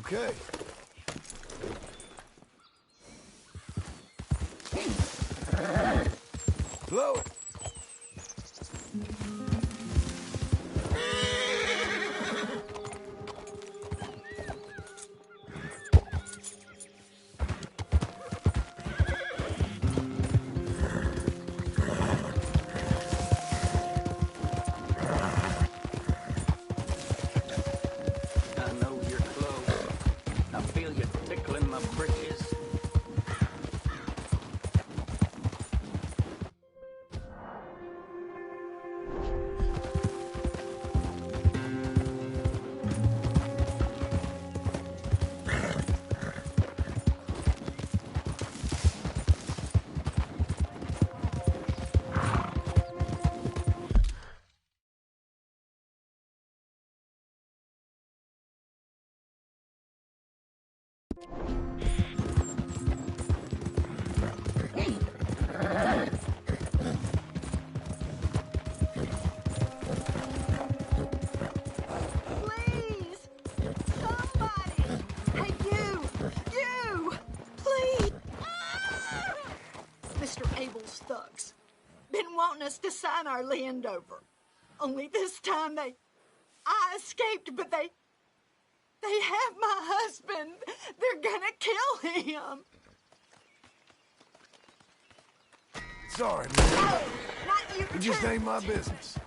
Okay. Blow it. I know you're close. I feel you tickling my britches. Please! Somebody! Hey, you! Please! Mr. Abel's thugs. Been wanting us to sign our land over. Only this time I escaped, but they have my husband. They're gonna kill him. Sorry, man. No, not you It just too. ain't my business.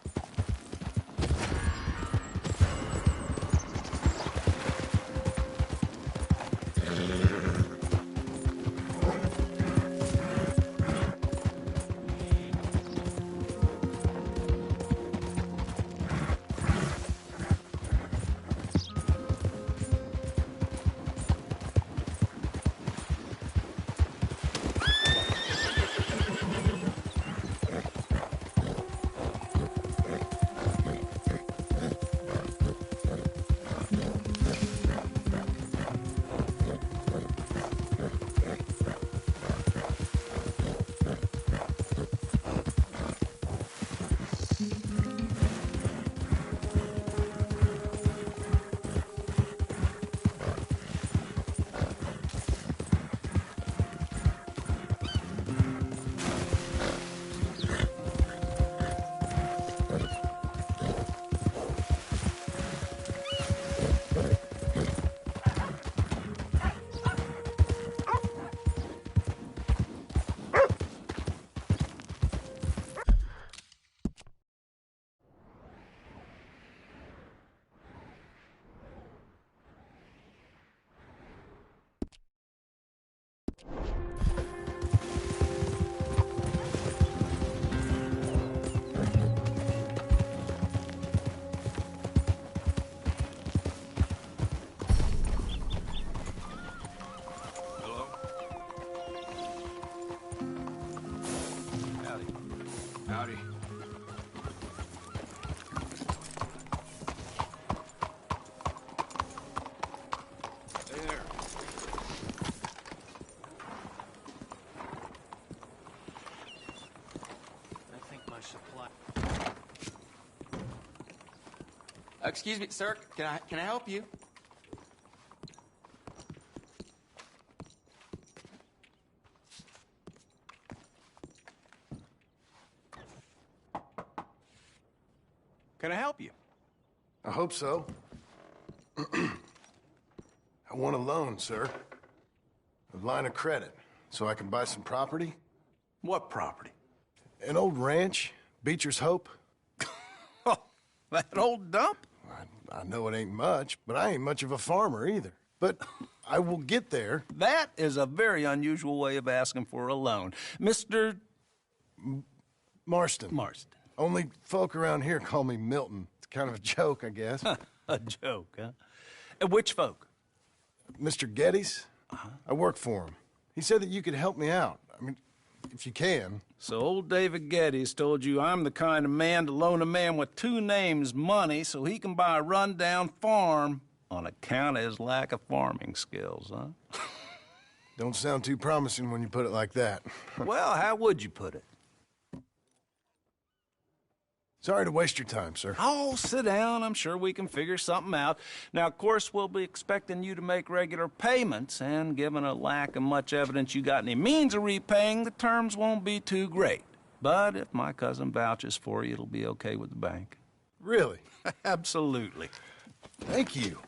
Hello? Howdy. Howdy. There. I think my supply... Excuse me, sir. Can I help you? Can I help you? I hope so. I want a loan, sir. A line of credit, so I can buy some property. What property? An old ranch, Beecher's Hope. Oh, that old dump? I know it ain't much, but I ain't much of a farmer either. But I will get there. That is a very unusual way of asking for a loan. Mr. Marston. Marston. Only folk around here call me Milton. It's kind of a joke, I guess. A joke, huh? And which folk? Mr. Geddes, I work for him. He said that you could help me out. I mean, if you can. So old David Geddes told you I'm the kind of man to loan a man with two names money so he can buy a rundown farm on account of his lack of farming skills, huh? Don't sound too promising when you put it like that. Well, how would you put it? Sorry to waste your time, sir. Oh, sit down. I'm sure we can figure something out. Now, of course, we'll be expecting you to make regular payments, and given a lack of much evidence you got any means of repaying, the terms won't be too great. But if my cousin vouches for you, it'll be okay with the bank. Really? Absolutely. Thank you.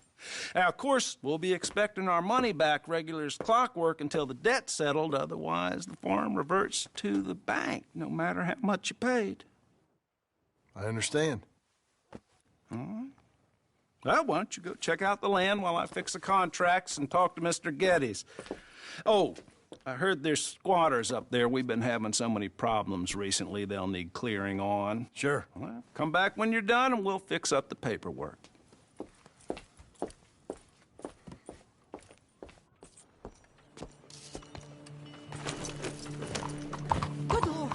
Now, of course, we'll be expecting our money back regular as clockwork until the debt's settled. Otherwise, the farm reverts to the bank, no matter how much you paid. I understand. Well, why don't you go check out the land while I fix the contracts and talk to Mr. Geddes. Oh, I heard there's squatters up there. We've been having so many problems recently they'll need clearing on. Sure. Well, come back when you're done and we'll fix up the paperwork. Good Lord.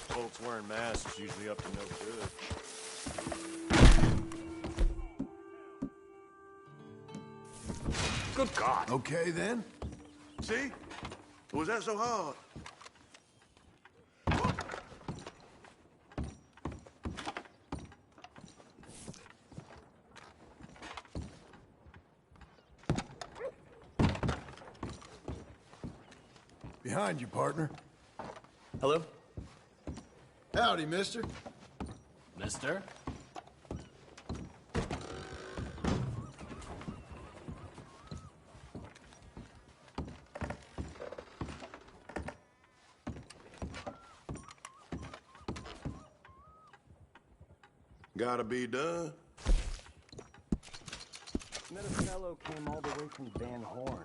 Folks wearing masks usually up to no good. Good God. Okay, then? See? Was that so hard? Behind you, partner. Hello? Howdy, mister. Mister? Gotta be done. Met a fellow came all the way from Van Horn.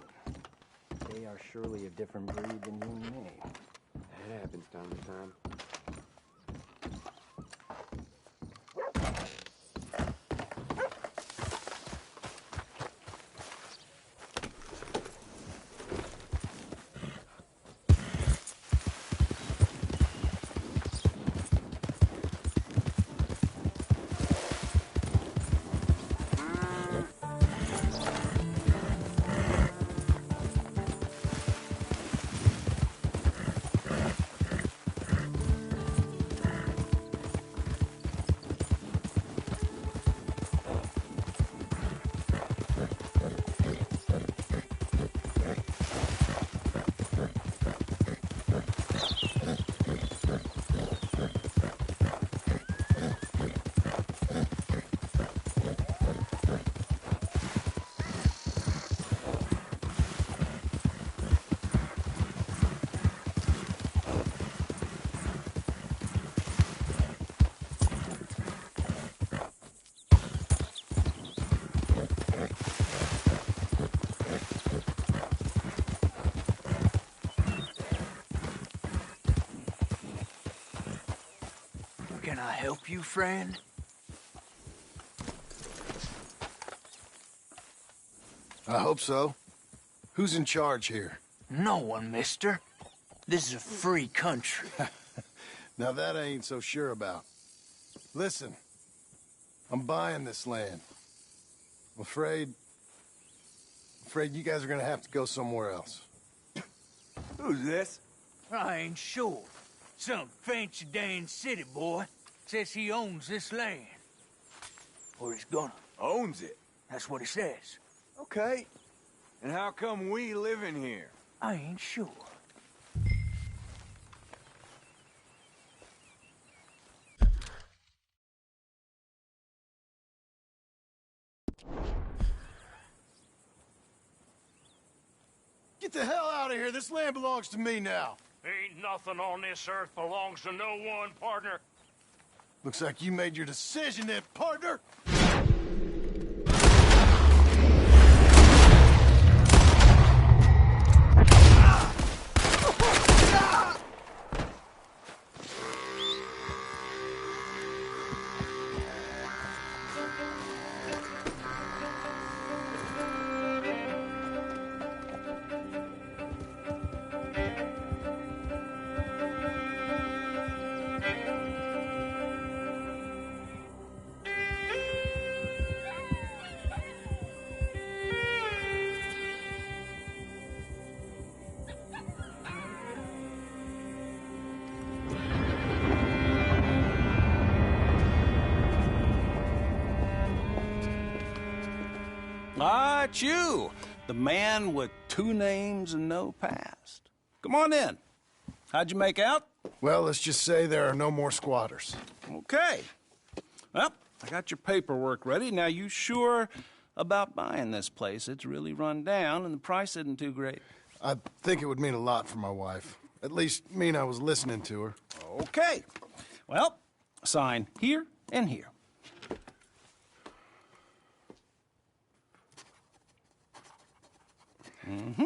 They are surely a different breed than you and me. It happens time to time. I help you, friend? I hope so. Who's in charge here? No one, mister. This is a free country. Now that I ain't so sure about. Listen, I'm buying this land. I'm afraid you guys are gonna have to go somewhere else. Who's this? I ain't sure. Some fancy Dan city boy says he owns this land. Or he's gonna. Owns it? That's what he says. Okay. And how come we live in here? I ain't sure. Get the hell out of here. This land belongs to me now. Ain't nothing on this earth belongs to no one, partner. Looks like you made your decision then, partner. Ah, it's you, the man with 2 names and no past. Come on in. How'd you make out? Well, let's just say there are no more squatters. Okay. Well, I got your paperwork ready. Now, you sure about buying this place? It's really run down, and the price isn't too great. I think it would mean a lot for my wife. At least mean I was listening to her. Okay. Well, sign here and here. Mm-hmm.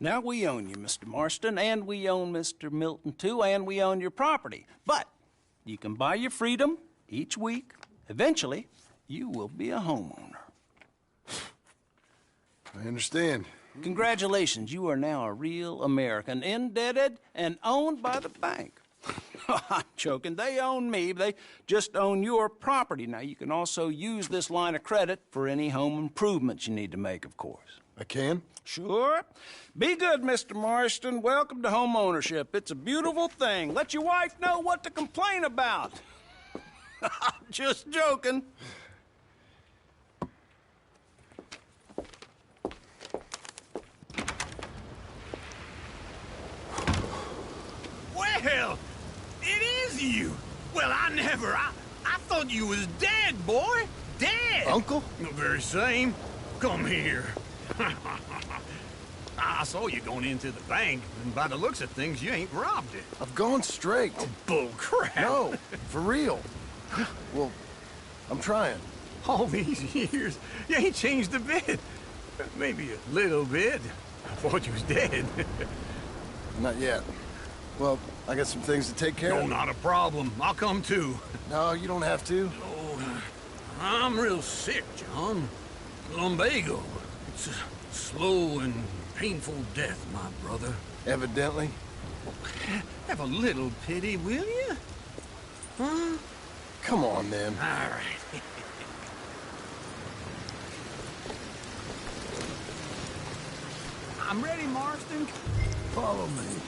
Now, we own you, Mr. Marston, and we own Mr. Milton, too, and we own your property. But you can buy your freedom each week. Eventually, you will be a homeowner. I understand. Congratulations, you are now a real American, indebted and owned by the bank. I'm joking. They own me. They just own your property. Now, you can also use this line of credit for any home improvements you need to make, of course. I can? Sure. Be good, Mr. Marston. Welcome to home ownership. It's a beautiful thing. Let your wife know what to complain about. Just joking. Well, it is you. Well, I thought you was dead, boy. Dead. Uncle? The very same. Come here. I saw you going into the bank, and by the looks of things, you ain't robbed it. I've gone straight. Bull crap. No, for real. Well, I'm trying. All these years, you ain't changed a bit. Maybe a little bit. I thought you was dead. Not yet. Well, I got some things to take care No, of. not a problem. I'll come too. No, you don't have to. Oh, I'm real sick, John. Lumbago. It's a slow and painful death, my brother. Evidently. Have a little pity, will you? Huh? Come on, then. All right. I'm ready, Marston. Follow me.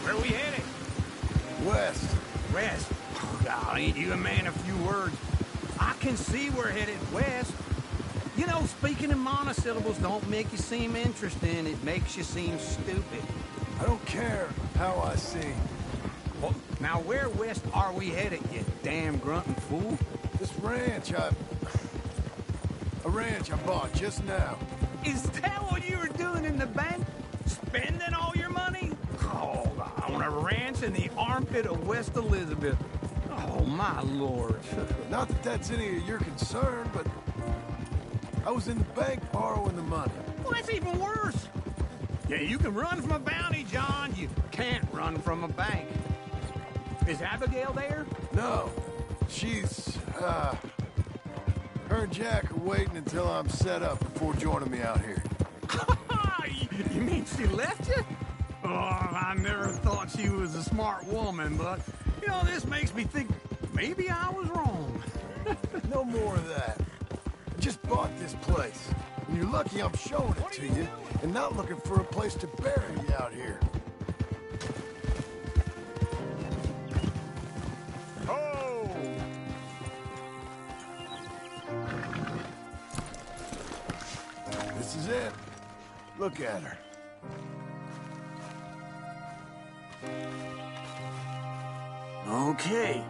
Where we headed? West. West. Oh, ain't you a man of few words? I can see we're headed west. You know, speaking in monosyllables don't make you seem interesting. It makes you seem stupid. I don't care how I sing. Well, now where west are we headed, you damn grunting fool? This ranch a ranch I bought just now. Is that what you were doing in the bank? Spending all your money? Oh, on a ranch in the armpit of West Elizabeth. Oh, my lord. Not that that's any of your concern, but I was in the bank borrowing the money. Well, that's even worse. Yeah, you can run from a bounty, John. You can't run from a bank. Is Abigail there? No, she's, her and Jack are waiting until I'm set up before joining me out here. You mean she left you? Oh, I never thought she was a smart woman, but, you know, this makes me think maybe I was wrong. No more of that. I just bought this place, and you're lucky I'm showing it to you, and not looking for a place to bury you out here. Oh! This is it. Look at her. Okay.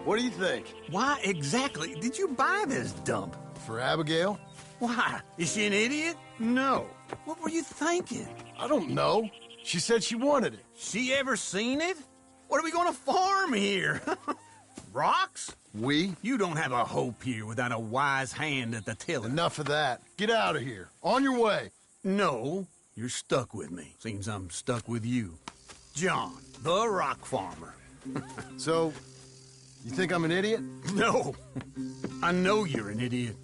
What do you think? Why exactly did you buy this dump? For Abigail? Why? Is she an idiot? No. What were you thinking? I don't know. She said she wanted it. She ever seen it? What are we gonna farm here? Rocks? We? You don't have a hope here without a wise hand at the tiller. Enough of that. Get out of here. On your way. No, you're stuck with me. Seems I'm stuck with you. John, the rock farmer. So, you think I'm an idiot? No. I know you're an idiot.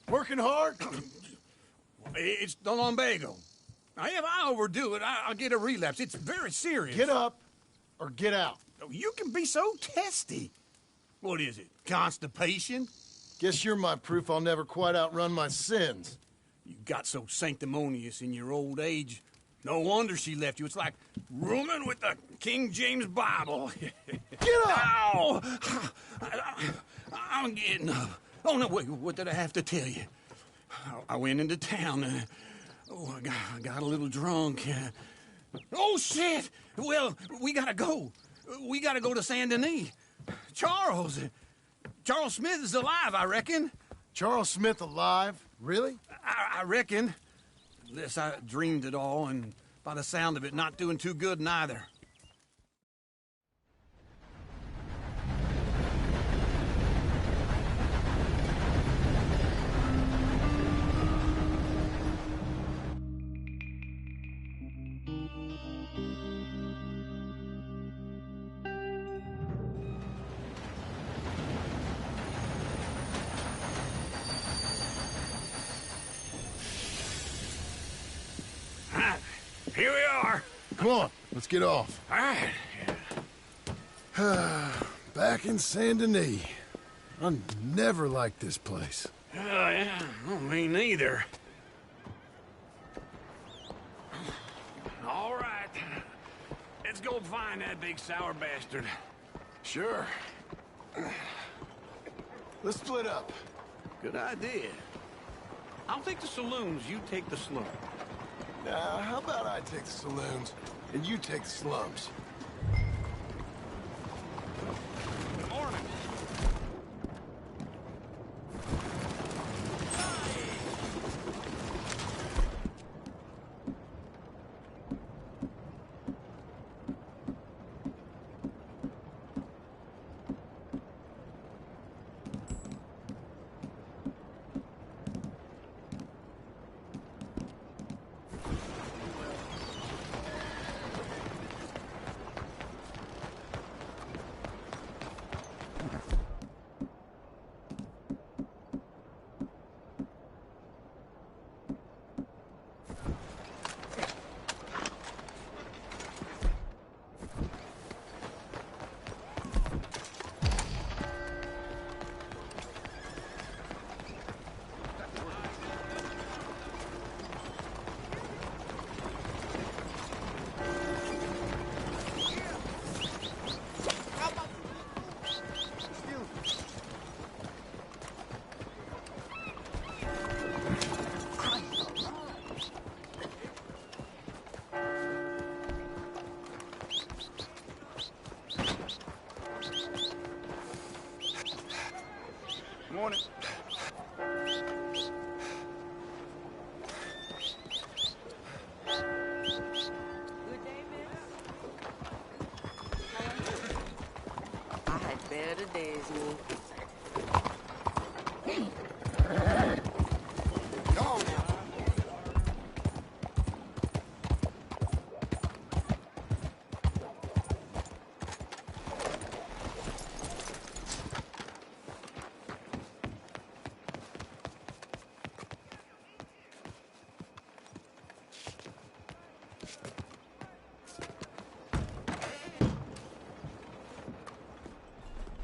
Working hard? It's the lumbago. Now, if I overdo it, I'll get a relapse. It's very serious. Get up or get out. You can be so testy. What is it, constipation? Guess you're my proof I'll never quite outrun my sins. You got so sanctimonious in your old age. No wonder she left you. It's like rooming with the King James Bible. Get up! Ow! I'm getting up. Oh, no, wait, what did I have to tell you? I went into town. I got a little drunk. Oh, shit! Well, we gotta go. We gotta go to Saint Denis. Charles Smith is alive, I reckon. Charles Smith alive? Really? I reckon. Unless I dreamed it all, and by the sound of it, not doing too good neither. Here we are. Come on, let's get off. All right. Back in Saint Denis. I never liked this place. Yeah, well, me neither. let's go find that big sour bastard. Sure. Let's split up. Good idea. I'll take the saloons, you take the slum. Now, how about I take the saloons, and you take the slums? Morning. Morning. I had better days, me.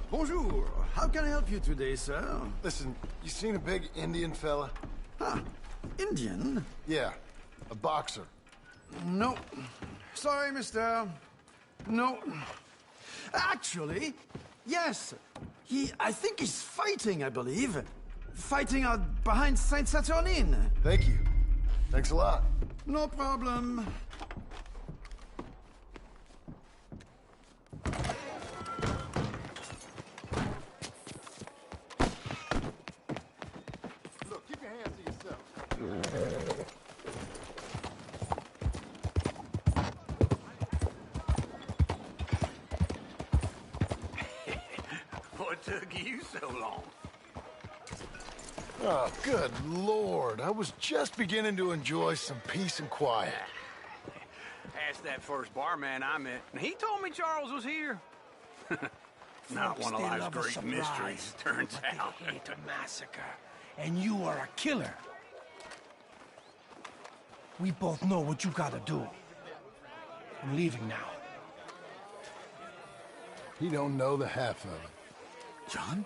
Bonjour. How can I help you today, sir? Listen, you seen a big Indian fella? Ah, Indian? Yeah, a boxer. No. Sorry, mister. No. Actually, yes. I think he's fighting, I believe. Fighting out behind Saint Saturnine. Thank you. Thanks a lot. No problem. Look, keep your hands to yourself. What took you so long? Oh, good Lord. I was just beginning to enjoy some peace and quiet. Asked that first barman I met, and he told me Charles was here. Not one of life's great mysteries, turns out. They hate a massacre, and you are a killer. We both know what you gotta do. I'm leaving now. He don't know the half of it. John?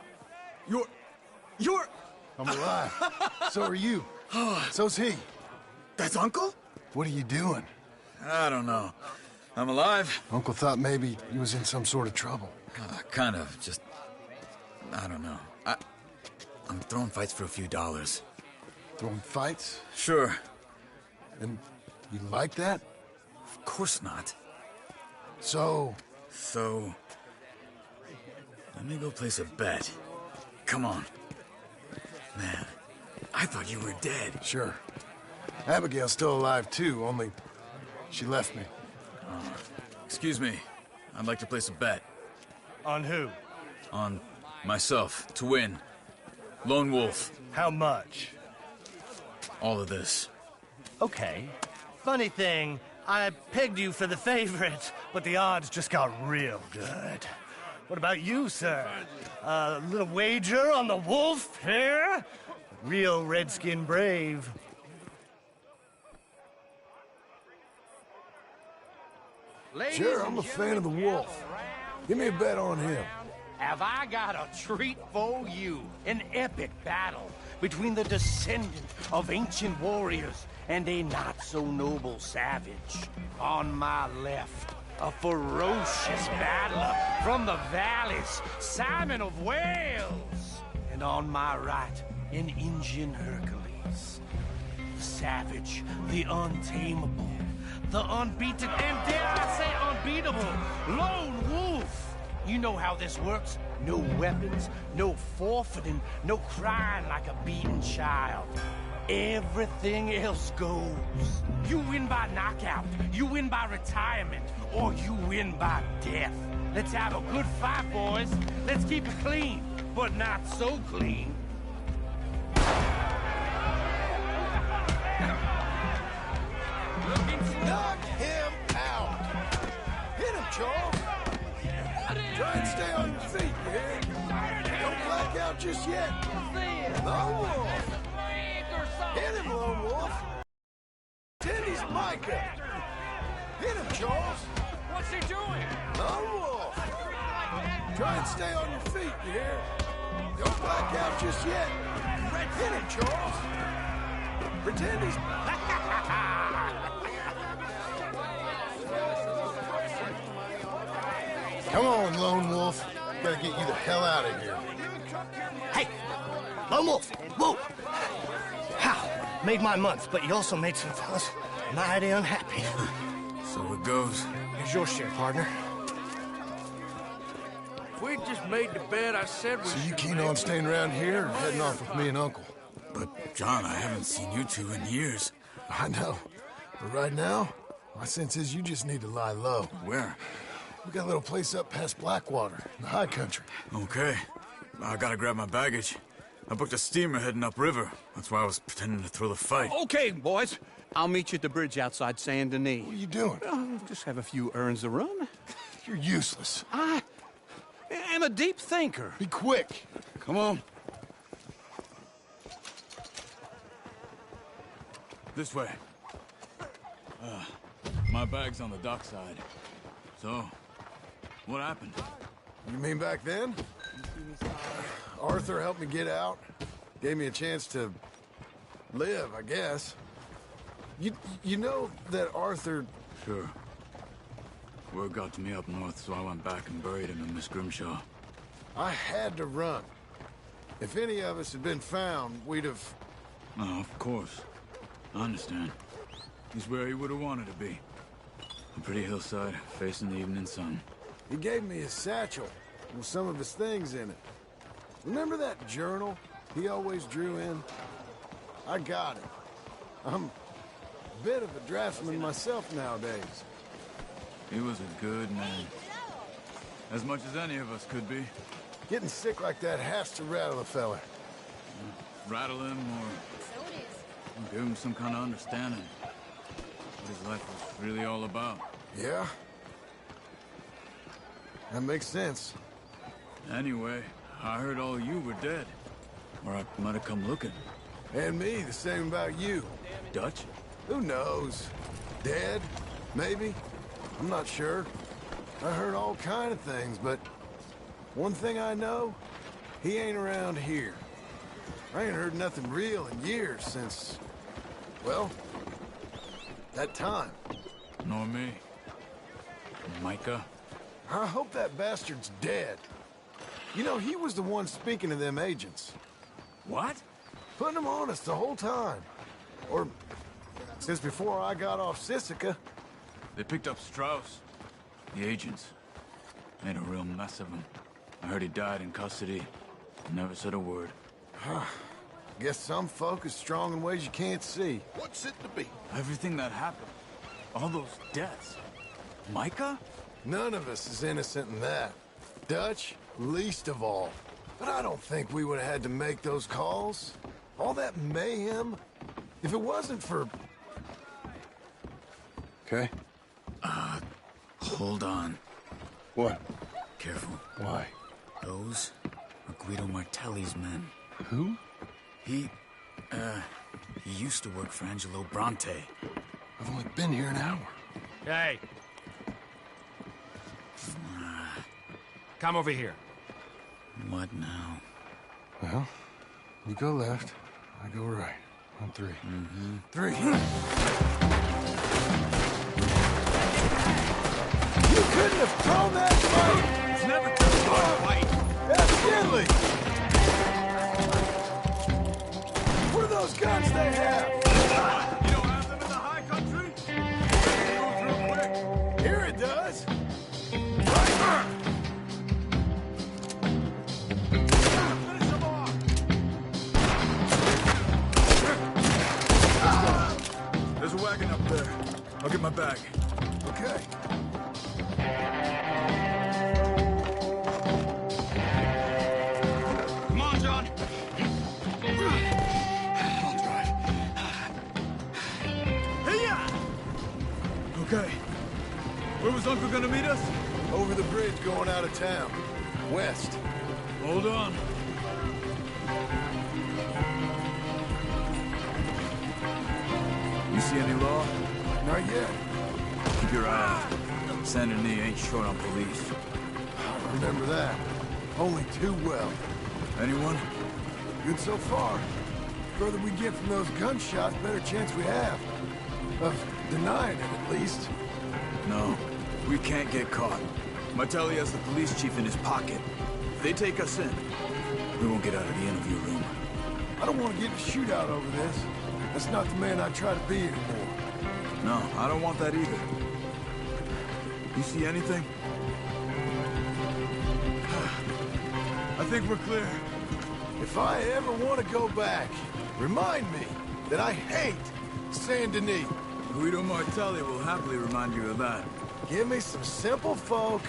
You're... I'm alive. So are you. So's he. That's Uncle? What are you doing? I don't know. I'm alive. Uncle thought maybe he was in some sort of trouble. Kind of. Just... I don't know. I'm throwing fights for a few dollars. Throwing fights? Sure. And you like that? Of course not. So... So... Let me go place a bet. Come on. Man, I thought you were dead. Sure. Abigail's still alive, too, only she left me. Excuse me. I'd like to place a bet. On who? On myself, to win. Lone Wolf. How much? All of this. Okay. Funny thing, I pegged you for the favorite, but the odds just got real good. What about you, sir? A little wager on the wolf here? Real redskin brave. Sure, I'm a fan of the wolf. Give me a bet on him. Have I got a treat for you? An epic battle between the descendant of ancient warriors and a not-so-noble savage. On my left, A ferocious battler from the valleys, Simon of Wales. And on my right, an Indian Hercules. The savage, the untamable, the unbeaten, and dare I say unbeatable, Lone Wolf. You know how this works. No weapons, no forfeiting, no crying like a beaten child. Everything else goes. You win by knockout, you win by retirement, or you win by death. Let's have a good fight, boys. Let's keep it clean, but not so clean. Knock him out! Hit him, Charles! Try and stay on your feet, you hear? Don't black out just yet. Lone Wolf! Hit him, Lone Wolf! Tenny's Micah! Hit him, Charles! What's he doing? Lone Wolf! Try and stay on your feet, you hear? Don't black out just yet. Hit him, Charles! Pretend he's... Come on, Lone Wolf. Gotta get you the hell out of here. Hey! Lone Wolf! Whoa! How? Made my month, but you also made some fellas mighty unhappy. So it goes. Here's your share, partner. If we just made the bed I said we So you keen on staying around here or heading off with me and Uncle? But, John, I haven't seen you two in years. I know. But right now, my sense is you just need to lie low. Where? We got a little place up past Blackwater, in the high country. Okay. I gotta grab my baggage. I booked a steamer heading upriver. That's why I was pretending to throw the fight. Okay, boys. I'll meet you at the bridge outside Saint Denis. What are you doing? Just have a few errands to run. You're useless. I am a deep thinker. Be quick. Come on. This way. My bag's on the dockside. So, what happened? You mean back then? Arthur helped me get out. Gave me a chance to live, I guess. You know that Arthur... Sure. Word got to me up north, so I went back and buried him in Miss Grimshaw. I had to run. If any of us had been found, we'd have... Oh, of course. I understand. He's where he would have wanted to be. A pretty hillside, facing the evening sun. He gave me his satchel with some of his things in it. Remember that journal he always drew in? I got it. I'm a bit of a draftsman myself nowadays. He was a good man. As much as any of us could be. Getting sick like that has to rattle a fella. Rattle him or give him some kind of understanding. What his life was really all about. Yeah? That makes sense. Anyway, I heard all you were dead. Or I might have come looking. And me, the same about you. Dutch? Who knows? Dead? Maybe? I'm not sure. I heard all kind of things, but one thing I know, he ain't around here. I ain't heard nothing real in years since, well, that time. Nor me. Micah? I hope that bastard's dead. You know, he was the one speaking to them agents. What? Putting them on us the whole time. Or since before I got off Sisika. They picked up Strauss. The agents. Made a real mess of him. I heard he died in custody. Never said a word. Guess some folk is strong in ways you can't see. What's it to be? Everything that happened. All those deaths. Micah? None of us is innocent in that. Dutch, least of all. But I don't think we would have had to make those calls. All that mayhem. If it wasn't for... Okay? Hold on. What? Careful. Why? Those are Guido Martelli's men. Who? He used to work for Angelo Bronte. I've only been here an hour. Hey. Come over here. What now? Well, you go left, I go right. On three. Mm-hmm. 3. You couldn't have thrown that fight! It's never too far to fight. Evidently! Where are those guns they have? You don't have them in the high country? Go through quick. Here it does! Finish them off. There's a wagon up there. I'll get my bag. Okay. Come on, John. I'll drive. Hey-ya! Okay. Where was Uncle gonna meet us? Over the bridge going out of town. West. Hold on. You see any law? Not yet. Keep your eye out. Saint Denis ain't short on police. I remember that. Only too well. Anyone? Good so far. The further we get from those gunshots, better chance we have. Of denying it, at least. No. We can't get caught. Martelli has the police chief in his pocket. If they take us in, we won't get out of the interview room. I don't want to get in a shootout over this. That's not the man I try to be anymore. No, I don't want that either. You see anything? I think we're clear. If I ever want to go back, remind me that I hate Saint Denis. Guido Martelli will happily remind you of that. Give me some simple folk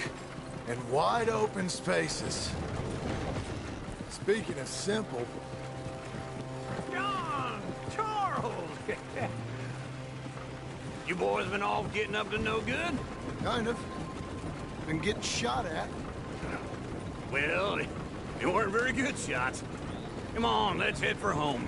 and wide open spaces. Speaking of simple, John! Charles! You boys been all getting up to no good? kind of. Been getting shot at. Well, they weren't very good shots. Come on, let's head for home.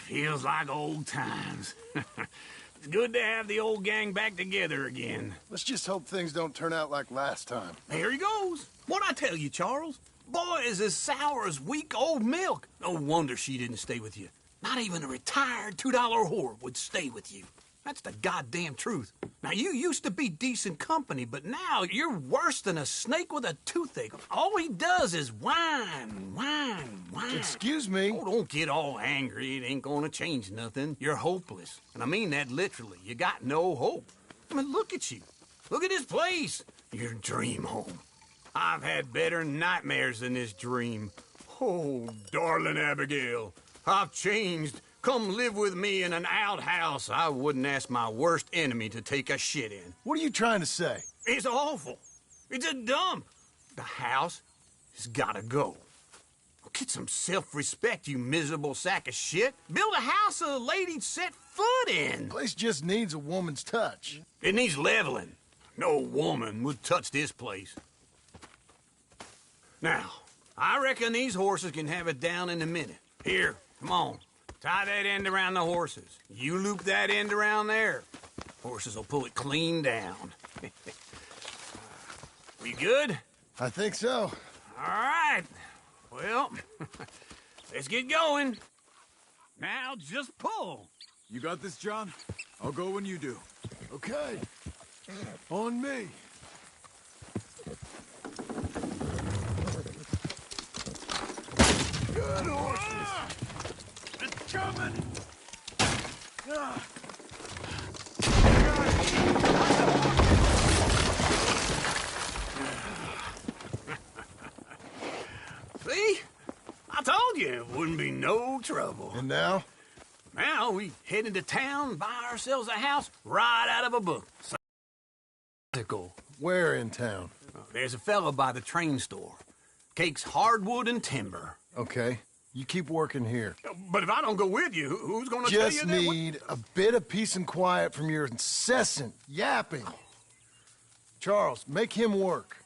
Feels like old times. It's good to have the old gang back together again. Let's just hope things don't turn out like last time. Here he goes. What'd I tell you, Charles? Boy is as sour as weak old milk. No wonder she didn't stay with you. Not even a retired $2 whore would stay with you. That's the goddamn truth. Now, you used to be decent company, but now you're worse than a snake with a toothache. All he does is whine, whine, whine. Excuse me? Oh, don't get all angry. It ain't gonna change nothing. You're hopeless. And I mean that literally. You got no hope. I mean, look at you. Look at this place. Your dream home. I've had better nightmares than this dream. Oh, darling Abigail, I've changed. Come live with me in an outhouse I wouldn't ask my worst enemy to take a shit in. What are you trying to say? It's awful. It's a dump. The house has gotta go. Get some self-respect, you miserable sack of shit. Build a house a lady'd set foot in. The place just needs a woman's touch. It needs leveling. No woman would touch this place. Now, I reckon these horses can have it down in a minute. Here, come on. Tie that end around the horses. You loop that end around there. Horses will pull it clean down. We good? I think so. All right. Well, let's get going. Now just pull. You got this, John? I'll go when you do. Okay. On me. Good horses. It's coming. See? I told you it wouldn't trouble. And now? Now we head into town, buy ourselves a house right out of a book. Where in town? There's a fellow by the train store. Cakes hardwood and timber. Okay. You keep working here. But if I don't go with you, who's gonna tell you Just that? need a bit of peace and quiet from your incessant yapping. Charles, make him work.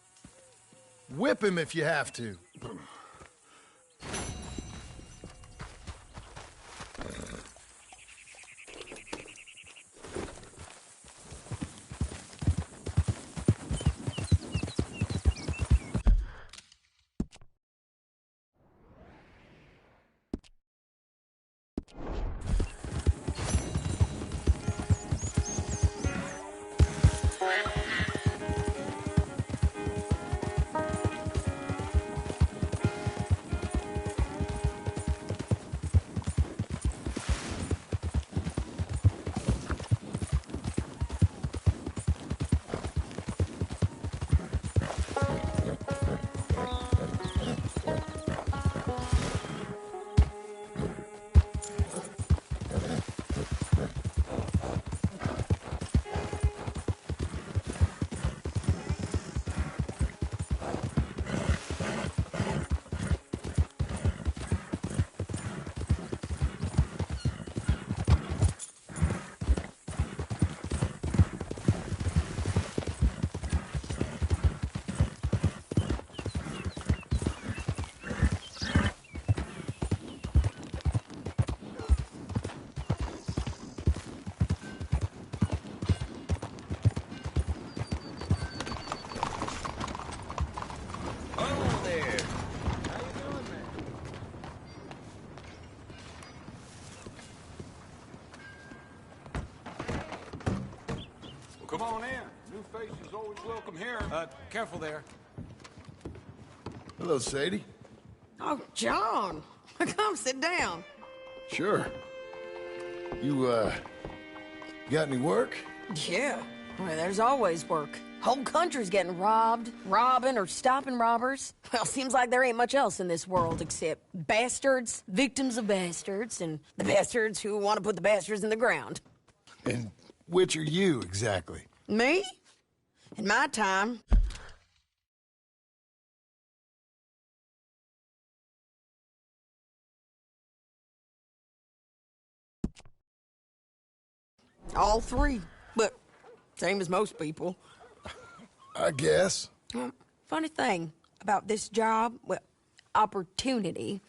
Whip him if you have to. Come on in. New faces always welcome here. Careful there. Hello, Sadie. Oh, John. Come sit down. Sure. You, got any work? Yeah. Well, there's always work. Whole country's getting robbed, robbing, or stopping robbers. Well, seems like there ain't much else in this world except bastards, victims of bastards, and the bastards who want to put the bastards in the ground. And which are you, exactly? Me? In my time, all three, but same as most people. I guess. Funny thing about this job, well, opportunity,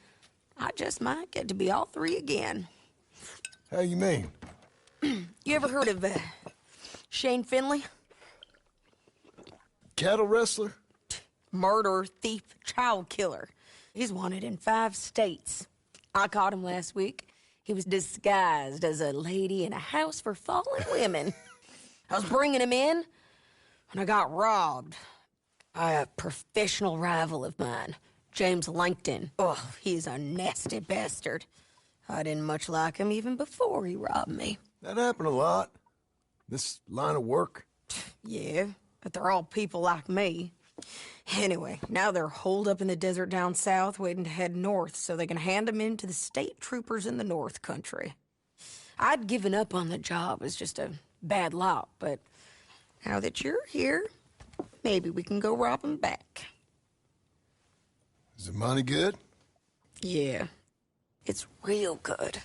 I just might get to be all three again. How you mean? You ever heard of Shane Finley? Cattle wrestler? Murderer, thief, child killer. He's wanted in 5 states. I caught him last week. He was disguised as a lady in a house for fallen women. I was bringing him in when I got robbed by a professional rival of mine, James Langton. Oh, he's a nasty bastard. I didn't much like him even before he robbed me. That happened a lot. This line of work. Yeah, but they're all people like me. Anyway, now they're holed up in the desert down south, waiting to head north so they can hand them in to the state troopers in the north country. I'd given up on the job as just a bad lot, but now that you're here, maybe we can go rob them back. Is the money good? Yeah, it's real good.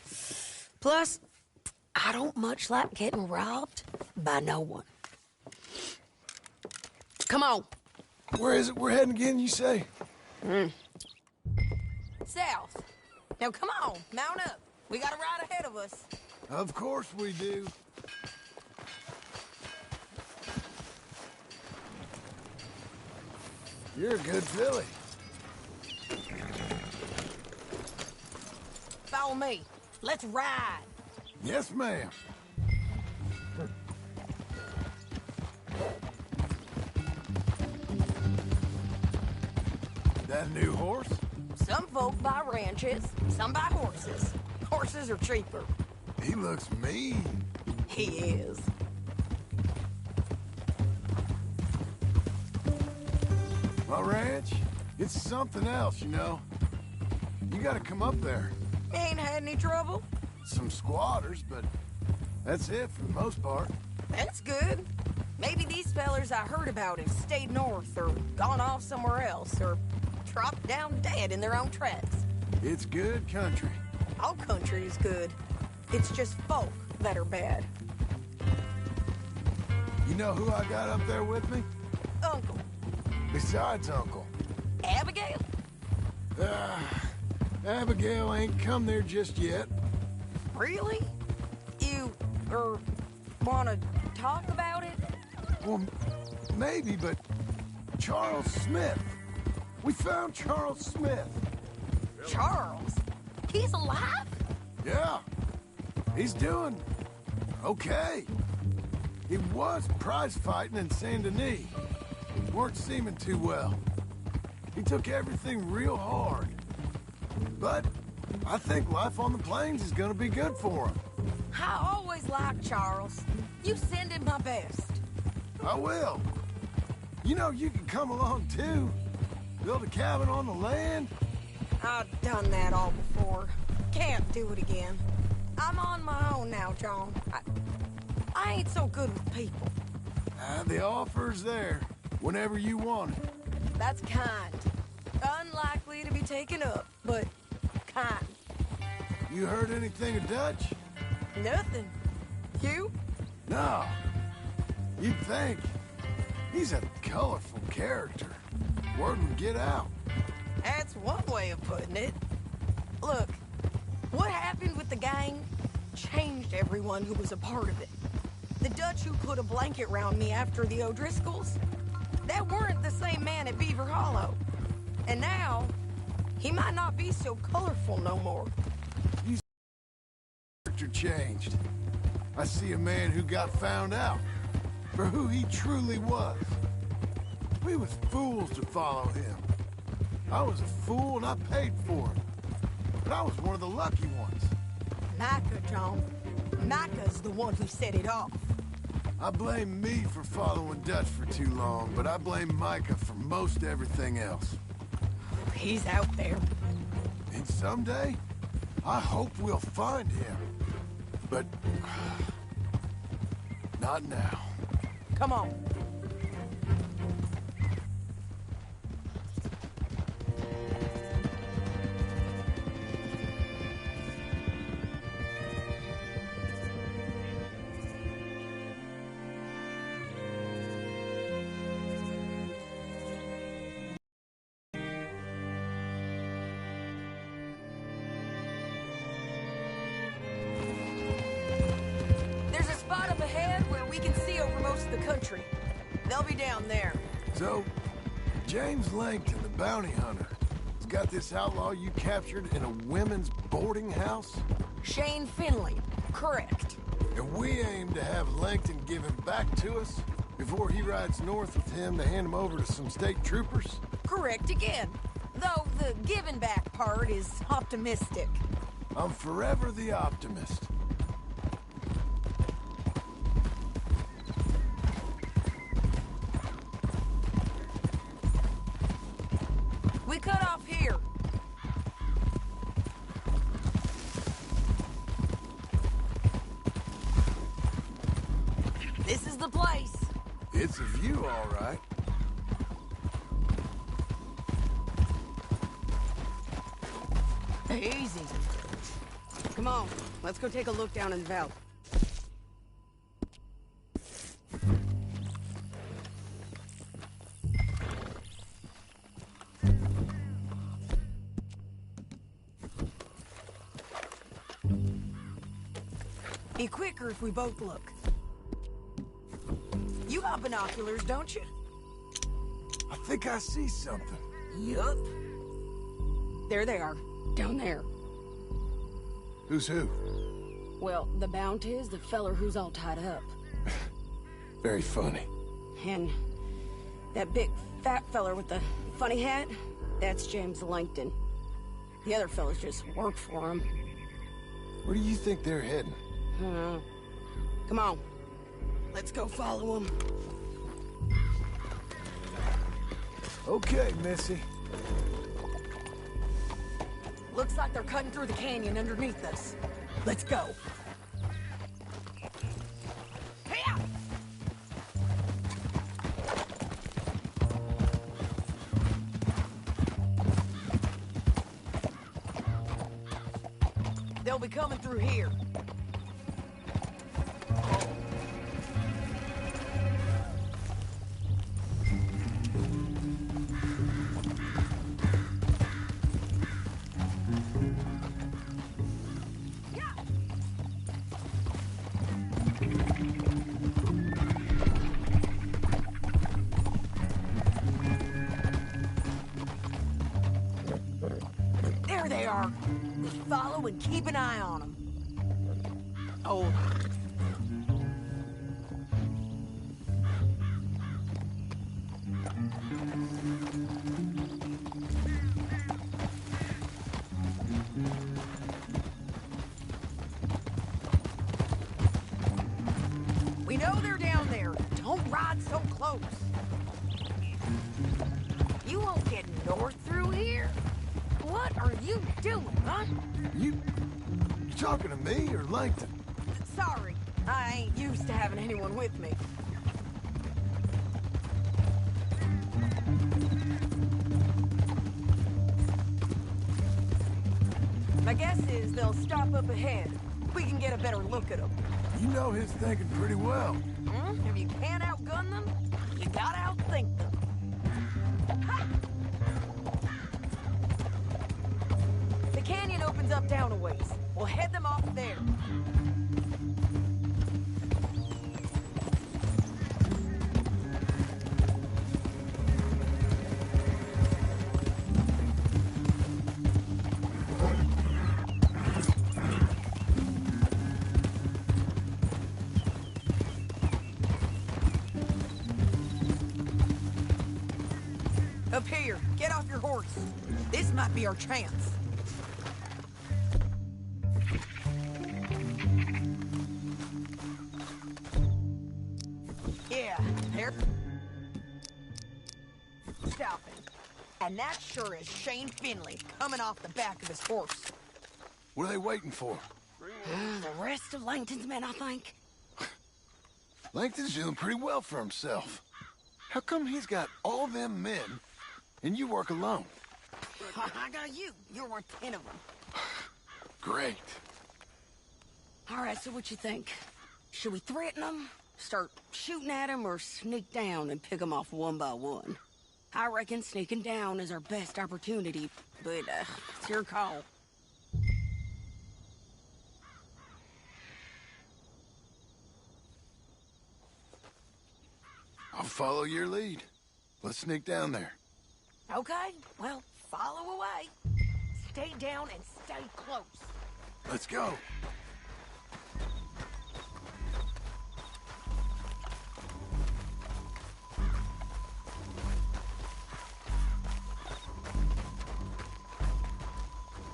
Plus, I don't much like getting robbed by no one. Come on. Where is it we're heading again, you say? South. Now, come on, mount up. We got a ride ahead of us. Of course we do. You're a good filly. Follow me. Let's ride. Yes, ma'am. That a new horse? Some folk buy ranches, some buy horses. Horses are cheaper. He looks mean. He is. My ranch, it's something else, you know. You gotta come up there. Ain't had any trouble? Some squatters, but that's it for the most part. That's good. Maybe these fellers I heard about have stayed north or gone off somewhere else or dropped down dead in their own tracks. It's good country. All country is good. It's just folk that are bad. You know who I got up there with me? Uncle. Besides Uncle. Abigail? Abigail ain't come there just yet. Really? You, wanna talk about it? Well, maybe, but Charles Smith. We found Charles Smith. Charles? He's alive? Yeah. He's doing okay. He was prize fighting in Saint Denis. Weren't seeming too well. He took everything real hard. But I think life on the plains is gonna be good for him. I always liked Charles. You send him my best. I will. You know, you can come along too. Build a cabin on the land. I've done that all before. Can't do it again. I'm on my own now, John. I ain't so good with people. The offer's there, whenever you want it. That's kind. Unlikely to be taken up, but kind. You heard anything of Dutch? Nothing. You? No. You'd think. He's a colorful character. Word would get out. That's one way of putting it. Look, what happened with the gang changed everyone who was a part of it. The Dutch who put a blanket round me after the O'Driscolls, that weren't the same man at Beaver Hollow. And now, he might not be so colorful no more. You character changed. I see a man who got found out for who he truly was. We was fools to follow him. I was a fool and I paid for it. But I was one of the lucky ones. Micah, John. Micah's the one who set it off. I blame me for following Dutch for too long, but I blame Micah for most everything else. He's out there. And someday, I hope we'll find him. But not now. Come on. There's a spot up ahead where we can see over most of the country. They'll be down there. So, James Langton, the bounty hunter, has got this outlaw you captured in a women's boarding house? Shane Finley. Correct. And we aim to have Langton give him back to us before he rides north with him to hand him over to some state troopers? Correct again. Though the giving back part is optimistic. I'm forever the optimist. We cut off here. This is the place. It's a view, all right. Easy. Come on, let's go take a look down in the valley. Be quicker if we both look. You got binoculars, don't you? I think I see something. Yup. There they are, down there. Who's who? Well, the bounty is the feller who's all tied up. Very funny. And that big fat feller with the funny hat, that's James Langton. The other fellas just work for him. Where do you think they're heading? Come on. Let's go follow them. Okay, Missy. Looks Looks like they're cutting through the canyon underneath us. Let's go. Hey! They'll be coming through here. There they are. Just follow and keep an eye on them. Oh. We know they're down there. Don't ride so close. You won't get north through here? What are you doing, huh? You talking to me or Langton? Sorry, I ain't used to having anyone with me. My guess is they'll stop up ahead. We can get a better look at them. You know his thinking pretty well. If you can't outgun them, you gotta outthink them. Ha! The canyon opens up down a ways. We'll head them off there. Up here, get off your horse. This might be our chance. Yeah, there. Stopping. And that sure is Shane Finley coming off the back of his horse. What are they waiting for? The rest of Langton's men, I think. Langton's doing pretty well for himself. How come he's got all them men and you work alone? I got you. You're worth 10 of them. Great. All right, so what you think? Should we threaten them, start shooting at them, or sneak down and pick them off one by one? I reckon sneaking down is our best opportunity, but it's your call. I'll follow your lead. Let's sneak down there. Okay, well, follow away. Stay down and stay close. Let's go.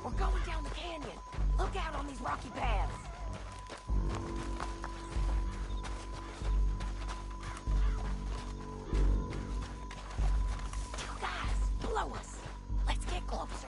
We're going down the canyon. Look out on these rocky paths. You guys, blow us. Let's get closer.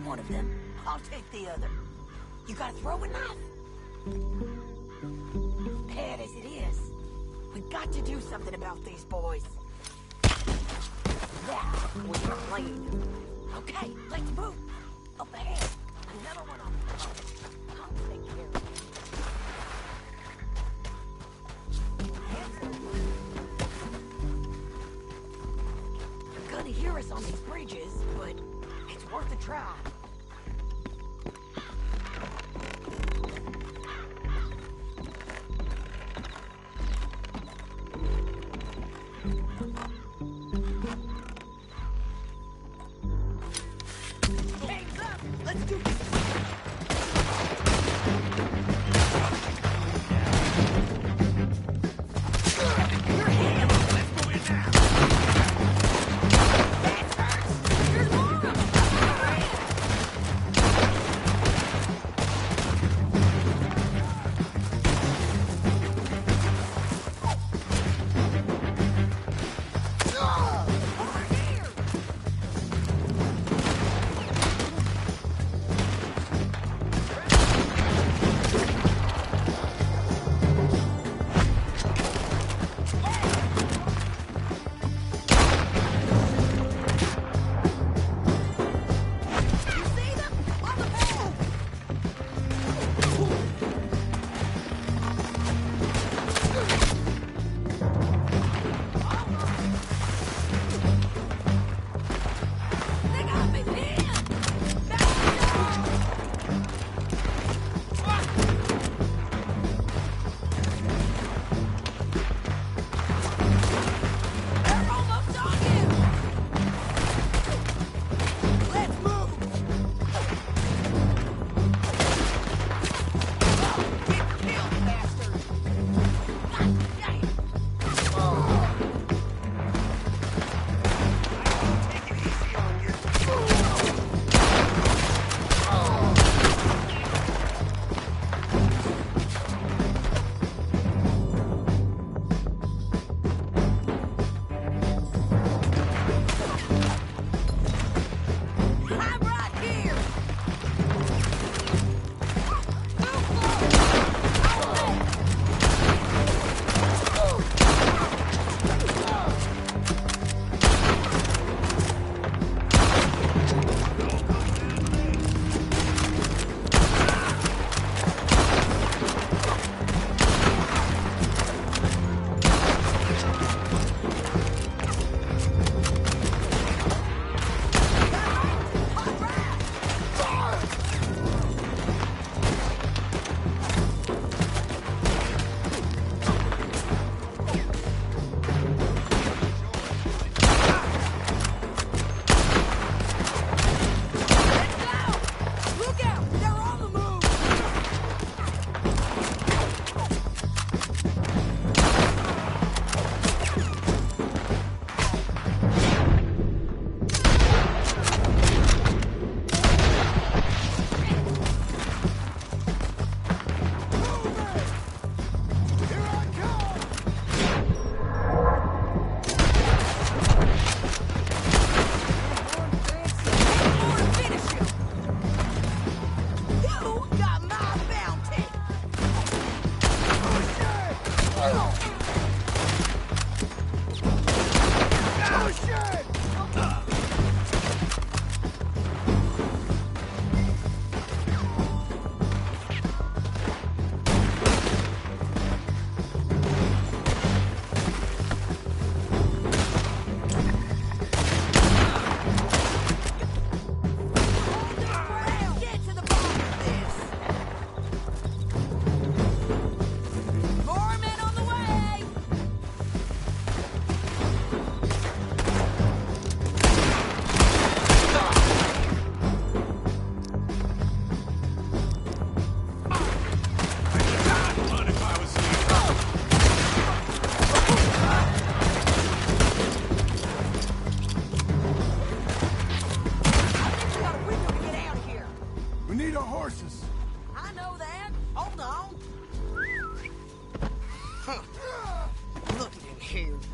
One of them, I'll take the other. You got a throwing knife? Bad as it is, we got to do something about these boys. Yeah, we are playing. Okay, let's move. Up ahead, another one on the road. I'll take care of it. You're gonna hear us on these bridges, but it's worth a try.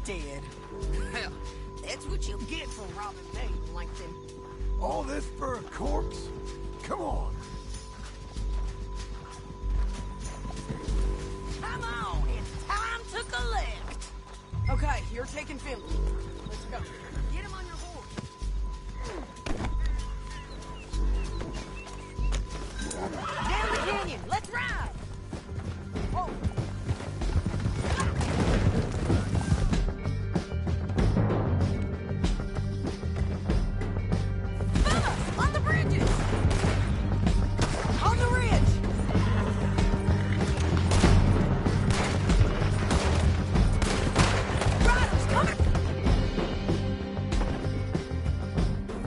dead. Hell, that's what you get for robbing me, Langton. All this for a corpse? Come on. Come on, it's time to collect. Okay, you're taking Finley. Let's go. Get him on your horse. Down the canyon, let's ride. Whoa. Fellas, on the bridges. On the ridge. Riders coming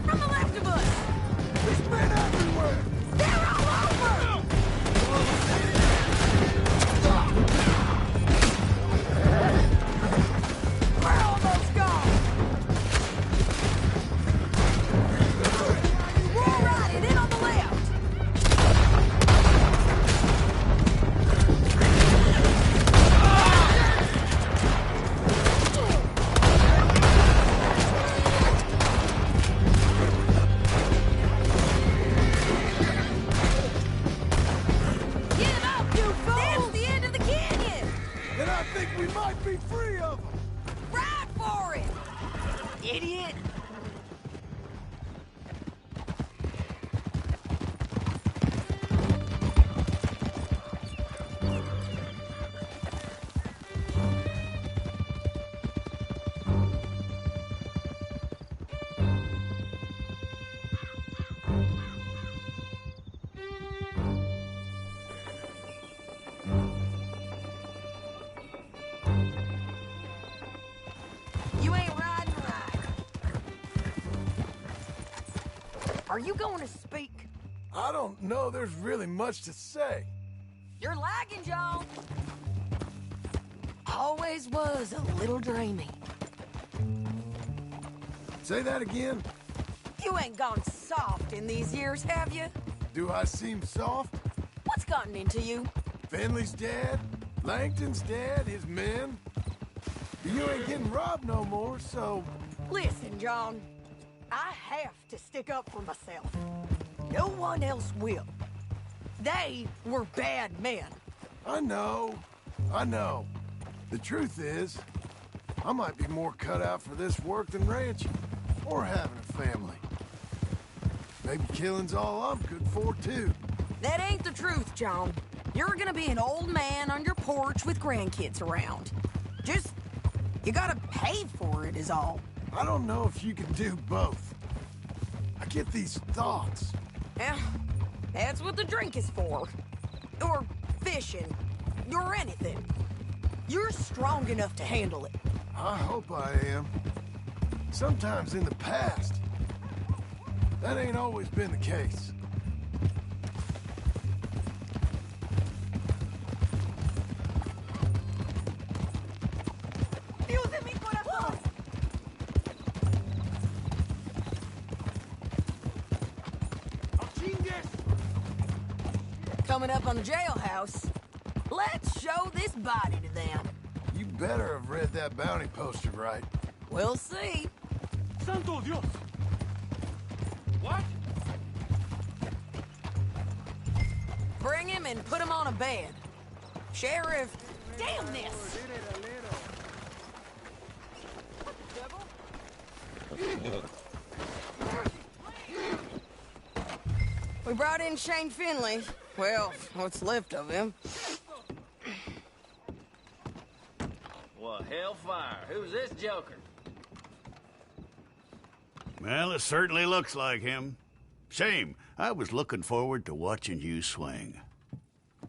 from the left of us. There's men everywhere. They're all over. We're almost gone. We're riding in on the left. Get up, you fools! That's the end of the canyon! And I think we might be free of them. Ride for it! Idiot! You ain't riding right. Are you going to speak? I don't know there's really much to say. You're lagging, John. Always was a little dreamy. Say that again? You ain't gone soft in these years, have you? Do I seem soft? What's gotten into you? Finley's dead. Langton's dead. His men. You ain't getting robbed no more, so... Listen, John. I have to stick up for myself. No one else will. They were bad men. I know. The truth is, I might be more cut out for this work than ranching, or having a family. Maybe killing's all I'm good for, too. That ain't the truth, John. You're gonna be an old man on your porch with grandkids around. Just, you gotta pay for it is all. I don't know if you can do both. I get these thoughts. Yeah, that's what the drink is for. Or fishing. Or anything. You're strong enough to handle it. I hope I am. Sometimes in the past, that ain't always been the case. Coming up on the jailhouse. Let's show this body to them. You better have read that bounty poster right. We'll see. Santo Dios! What? Bring him and put him on a bed. Sheriff, damn this! We brought in Shane Finley. Well, what's left of him. Well, hellfire. Who's this joker? Well, it certainly looks like him. Shame. I was looking forward to watching you swing.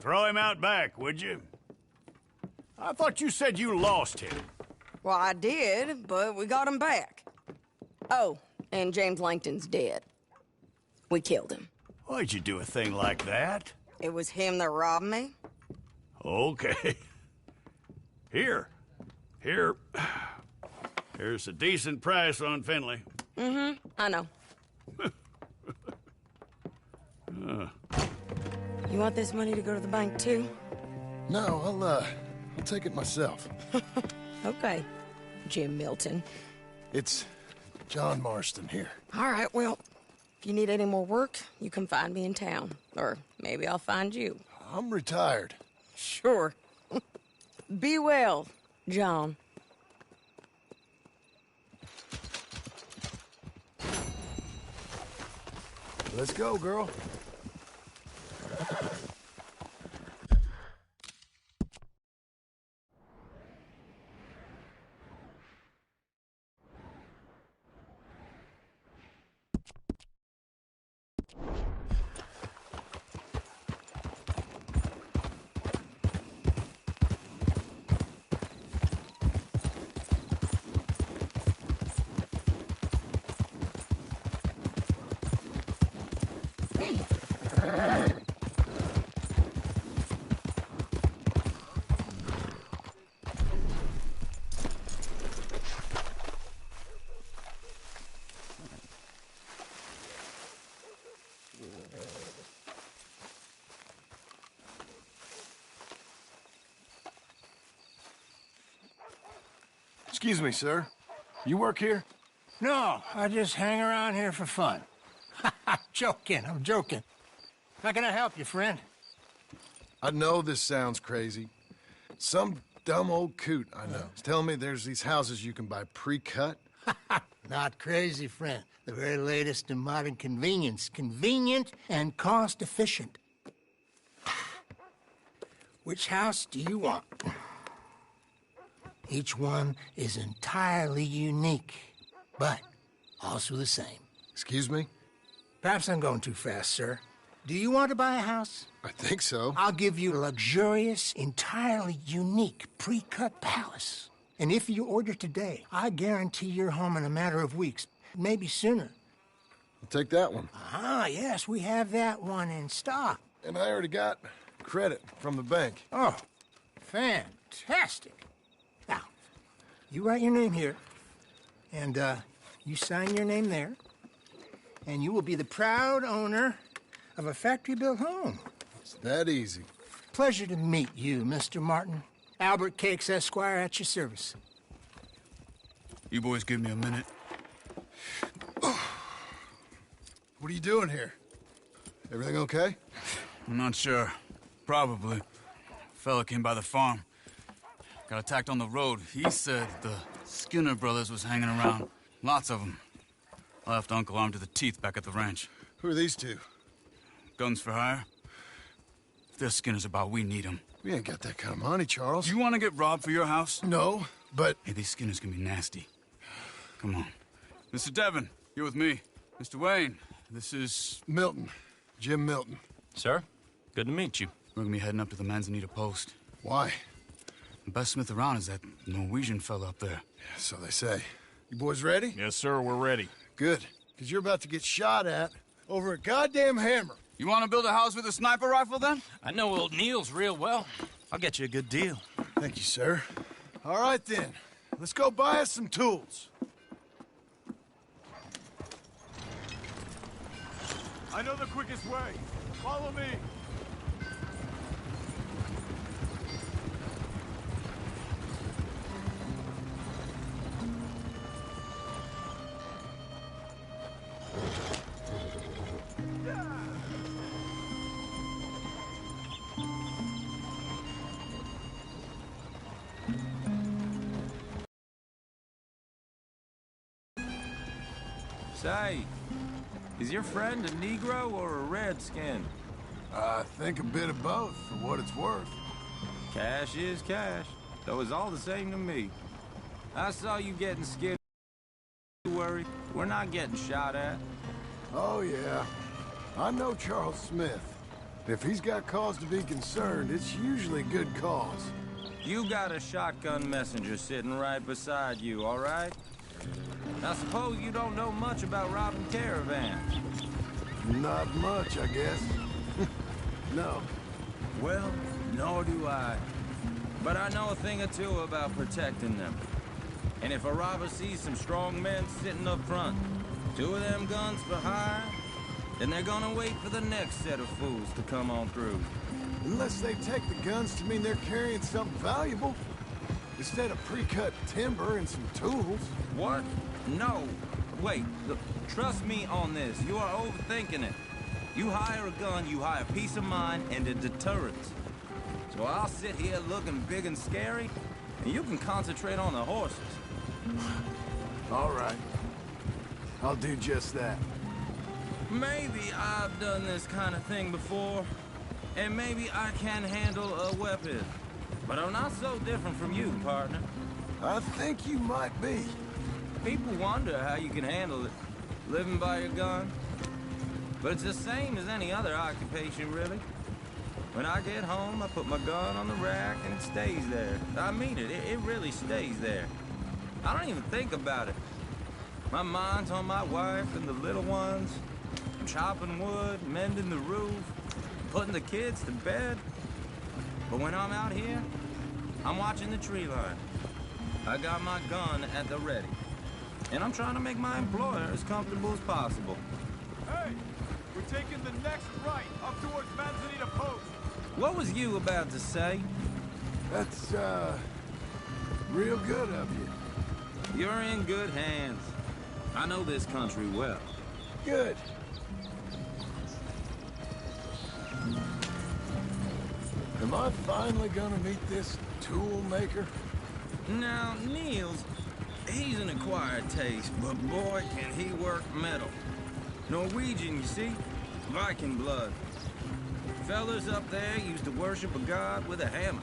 Throw him out back, would you? I thought you said you lost him. Well, I did, but we got him back. Oh, and James Langton's dead. We killed him. Why'd you do a thing like that? It was him that robbed me. Okay. Here's a decent price on Finley. Mm-hmm, I know. You want this money to go to the bank, too? No, I'll take it myself. Okay. Jim Milton. It's John Marston here. All right, well, if you need any more work, you can find me in town. Or maybe I'll find you. I'm retired. Sure. Be well, John. Let's go, girl. Excuse me, sir. You work here? No, I just hang around here for fun. I'm joking. How can I help you, friend? I know this sounds crazy. Some dumb old coot I know is telling me there's these houses you can buy pre-cut. Not crazy, friend. The very latest in modern convenience. Convenient and cost-efficient. Which house do you want? Each one is entirely unique, but also the same. Excuse me? Perhaps I'm going too fast, sir. Do you want to buy a house? I think so. I'll give you a luxurious, entirely unique pre-cut palace. And if you order today, I guarantee you're home in a matter of weeks, maybe sooner. I'll take that one. Ah, yes, we have that one in stock. And I already got credit from the bank. Oh, fantastic. Now, you write your name here, and you sign your name there, and you will be the proud owner of a factory-built home. It's that easy. Pleasure to meet you, Mr. Martin. Albert Cakes, Esquire, at your service. You boys give me a minute. What are you doing here? Everything okay? I'm not sure. Probably. Fella came by the farm. Got attacked on the road. He said the Skinner brothers was hanging around. Lots of them. I left Uncle armed to the teeth back at the ranch. Who are these two? Guns for hire. If there's Skinner's about, we need them. We ain't got that kind of money, Charles. You want to get robbed for your house? No, but... Hey, these Skinners can be nasty. Come on. Mr. Devon, you're with me. Mr. Wayne, this is... Milton. Jim Milton. Sir, good to meet you. We're gonna be heading up to the Manzanita Post. Why? The best smith around is that Norwegian fella up there. Yeah, so they say. You boys ready? Yes, sir, we're ready. Good, because you're about to get shot at over a goddamn hammer. You want to build a house with a sniper rifle, then? I know old Neil's real well. I'll get you a good deal. Thank you, sir. All right, then. Let's go buy us some tools. I know the quickest way. Follow me. Say, is your friend a Negro or a Redskin? I think a bit of both, for what it's worth. Cash is cash, though it's all the same to me. I saw you getting skinned. Don't worry, we're not getting shot at. Oh, yeah. I know Charles Smith. If he's got cause to be concerned, it's usually a good cause. You got a shotgun messenger sitting right beside you, all right? I suppose you don't know much about robbing caravans. Not much, I guess. No. Well, nor do I. But I know a thing or two about protecting them. And if a robber sees some strong men sitting up front, 2 of them guns for hire, then they're gonna wait for the next set of fools to come on through. Unless they take the guns to mean they're carrying something valuable. Instead of pre-cut timber and some tools. What? No. Wait, look, trust me on this. You are overthinking it. You hire a gun, you hire peace of mind and a deterrence. So I'll sit here looking big and scary, and you can concentrate on the horses. All right. I'll do just that. Maybe I've done this kind of thing before, and maybe I can handle a weapon. But I'm not so different from you, partner. I think you might be. People wonder how you can handle it, living by your gun. But it's the same as any other occupation, really. When I get home, I put my gun on the rack and it stays there. I mean it, it really stays there. I don't even think about it. My mind's on my wife and the little ones. I'm chopping wood, mending the roof, putting the kids to bed. But when I'm out here, I'm watching the tree line. I got my gun at the ready. And I'm trying to make my employer as comfortable as possible. Hey! We're taking the next right, up towards Manzanita Post. What was you about to say? That's, real good of you. You're in good hands. I know this country well. Good. Am I finally gonna meet this tool maker? Now, Niels, he's an acquired taste, but boy, can he work metal. Norwegian, you see? Viking blood. Fellas up there used to worship a god with a hammer.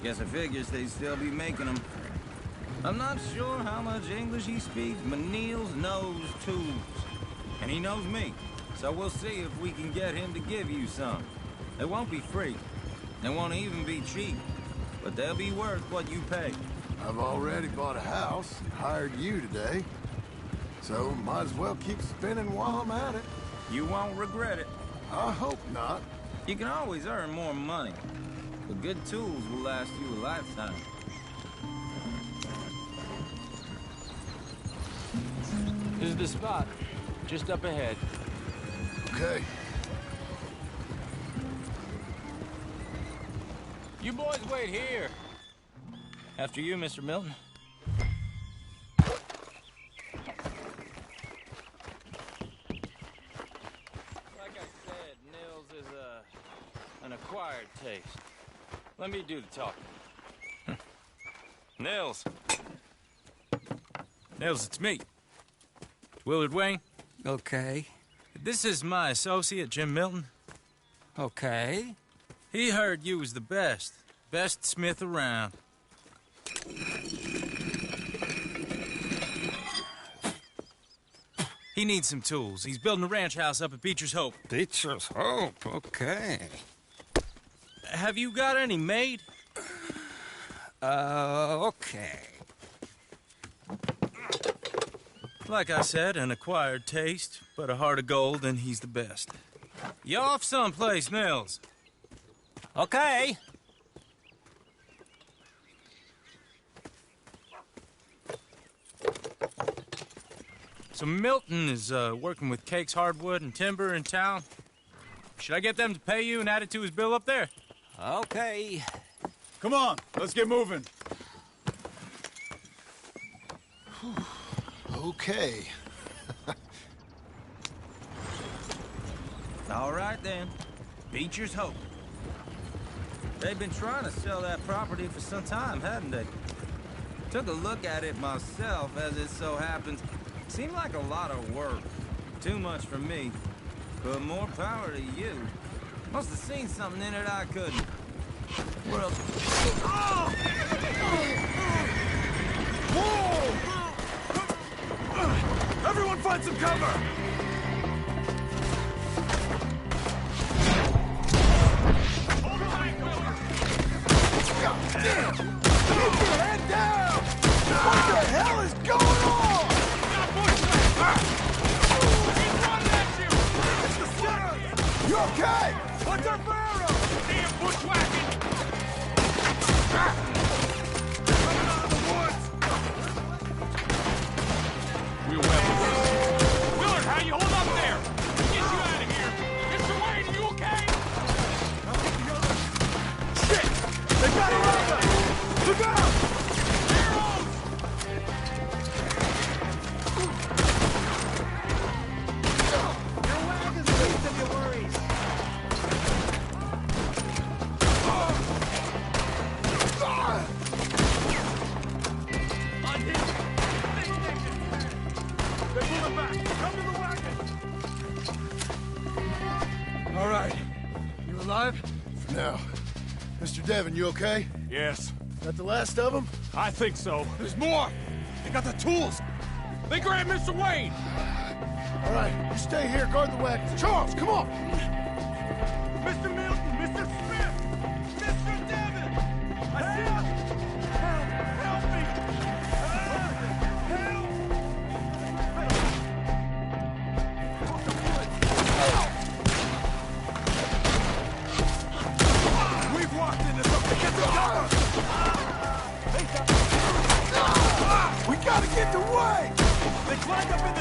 Guess I figures they'd still be making them. I'm not sure how much English he speaks, but Niels knows tools. And he knows me. So we'll see if we can get him to give you some. They won't be free. They won't even be cheap. But they'll be worth what you pay. I've already bought a house and hired you today. So might as well keep spinning while I'm at it. You won't regret it. I hope not. You can always earn more money. But good tools will last you a lifetime. This is the spot. Just up ahead. Okay. You boys wait here. After you, Mr. Milton. Like I said, Nils is an acquired taste. Let me do the talking. Nils. Nils, it's me. Willard Wayne. Okay. This is my associate, Jim Milton. Okay. He heard you was the best. Best smith around. He needs some tools. He's building a ranch house up at Beecher's Hope. Beecher's Hope, okay. Have you got any made? Okay. Like I said, an acquired taste, but a heart of gold, and he's the best. You off someplace, Nils? Okay. So Milton is working with Cakes Hardwood and Timber in town. Should I get them to pay you and add it to his bill up there? Okay. Come on, let's get moving. Okay. All right, then. Beecher's Hope. They've been trying to sell that property for some time, hadn't they? Took a look at it myself, as it so happens. Seemed like a lot of work. Too much for me. But more power to you. Must have seen something in it I couldn't. Well... Oh! Whoa! Everyone find some cover! God damn! Keep your head down! What the hell is going on? You okay? What's our barrel? Damn bushwhacking! Coming out of the woods! We'll have Willard, how you Mr. Devon, you okay? Yes. That the last of them? I think so. There's more! They got the tools! They grabbed Mr. Wayne! All right, you stay here, guard the wagons. Charles, come on! Mr. Milton! Mr. Smith! Mr. Devon! I see you! Help me! We've walked into something. Get the cover! We gotta get the way! They climbed up in the...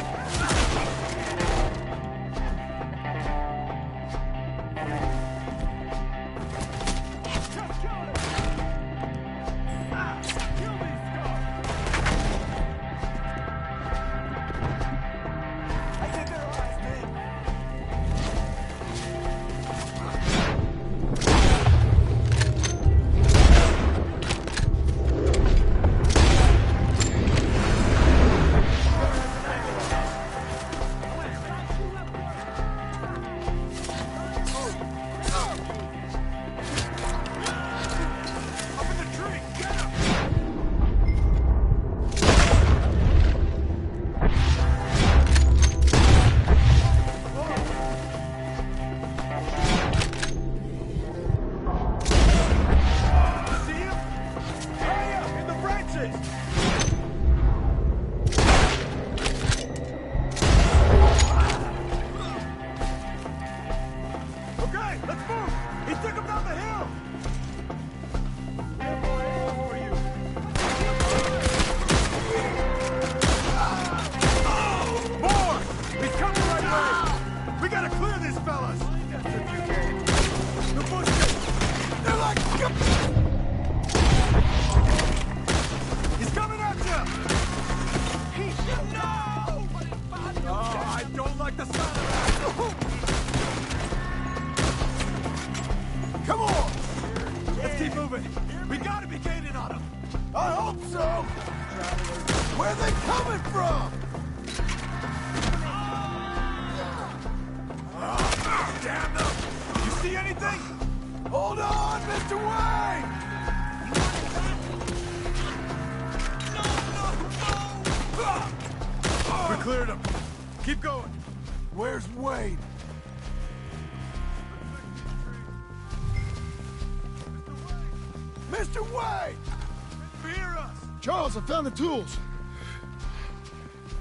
Charles, I found the tools.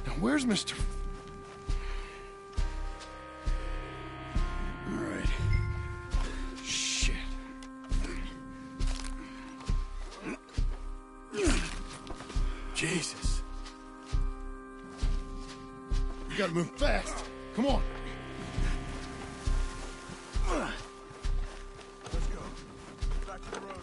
Now, where's Mr... All right. Shit. Jesus. We gotta move fast. Come on. Let's go. Back to the road.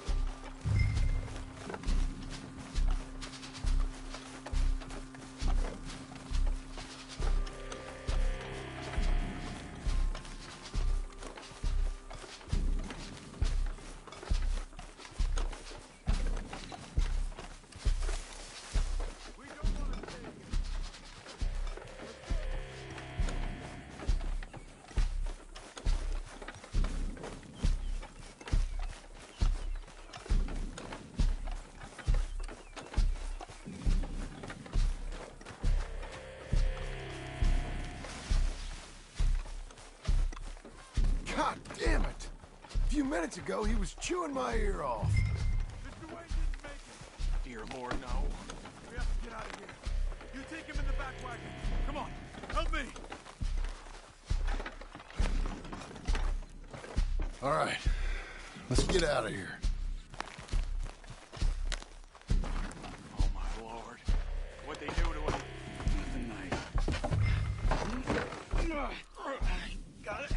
God damn it! A few minutes ago, he was chewing my ear off. Mr. Wayne didn't make it. Dear Lord, no. We have to get out of here. You take him in the back wagon. Come on, help me. All right, let's get out of here. Oh, my Lord. What'd they do to him? The knife. Got it.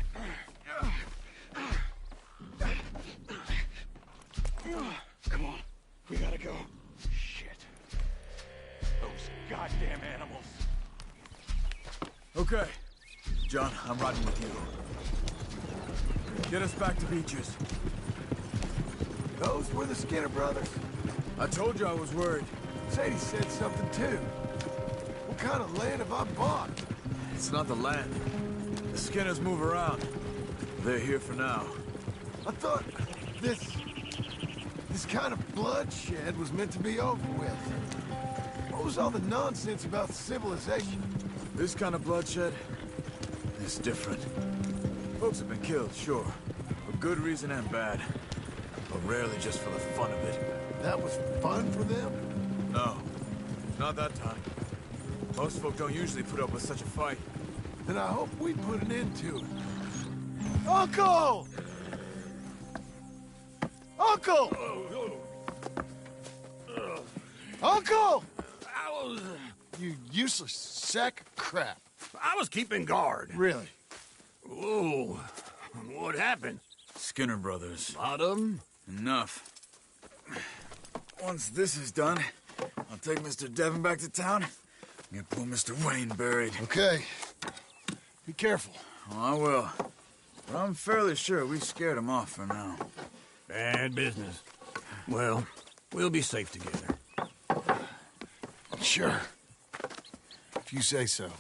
Come on, we gotta go. Shit. Those goddamn animals. Okay. John, I'm riding with you. Get us back to Beaches. Those were the Skinner brothers. I told you I was worried. Sadie said something too. What kind of land have I bought? It's not the land. The Skinners move around. They're here for now. I thought this This kind of bloodshed was meant to be over with. What was all the nonsense about civilization? This kind of bloodshed is different. Folks have been killed, sure. For good reason and bad. But rarely just for the fun of it. That was fun for them? No. Not that time. Most folk don't usually put up with such a fight. Then I hope we put an end to it. Uncle! Uncle! Uncle! You useless sack of crap. I was keeping guard. Really? Whoa. What happened? Skinner brothers. Lot of them? Enough. Once this is done, I'll take Mr. Devon back to town and get poor Mr. Wayne buried. Okay. Be careful. Oh, I will. But I'm fairly sure we scared him off for now. Bad business. Well, we'll be safe together. Sure. If you say so.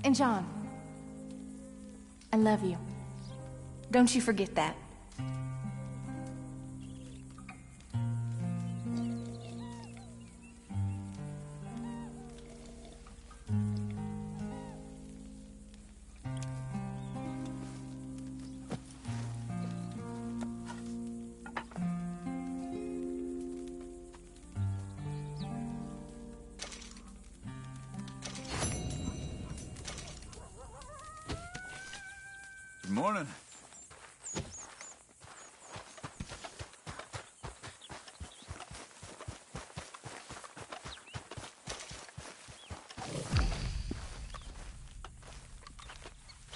And John, I love you. Don't you forget that. Good morning.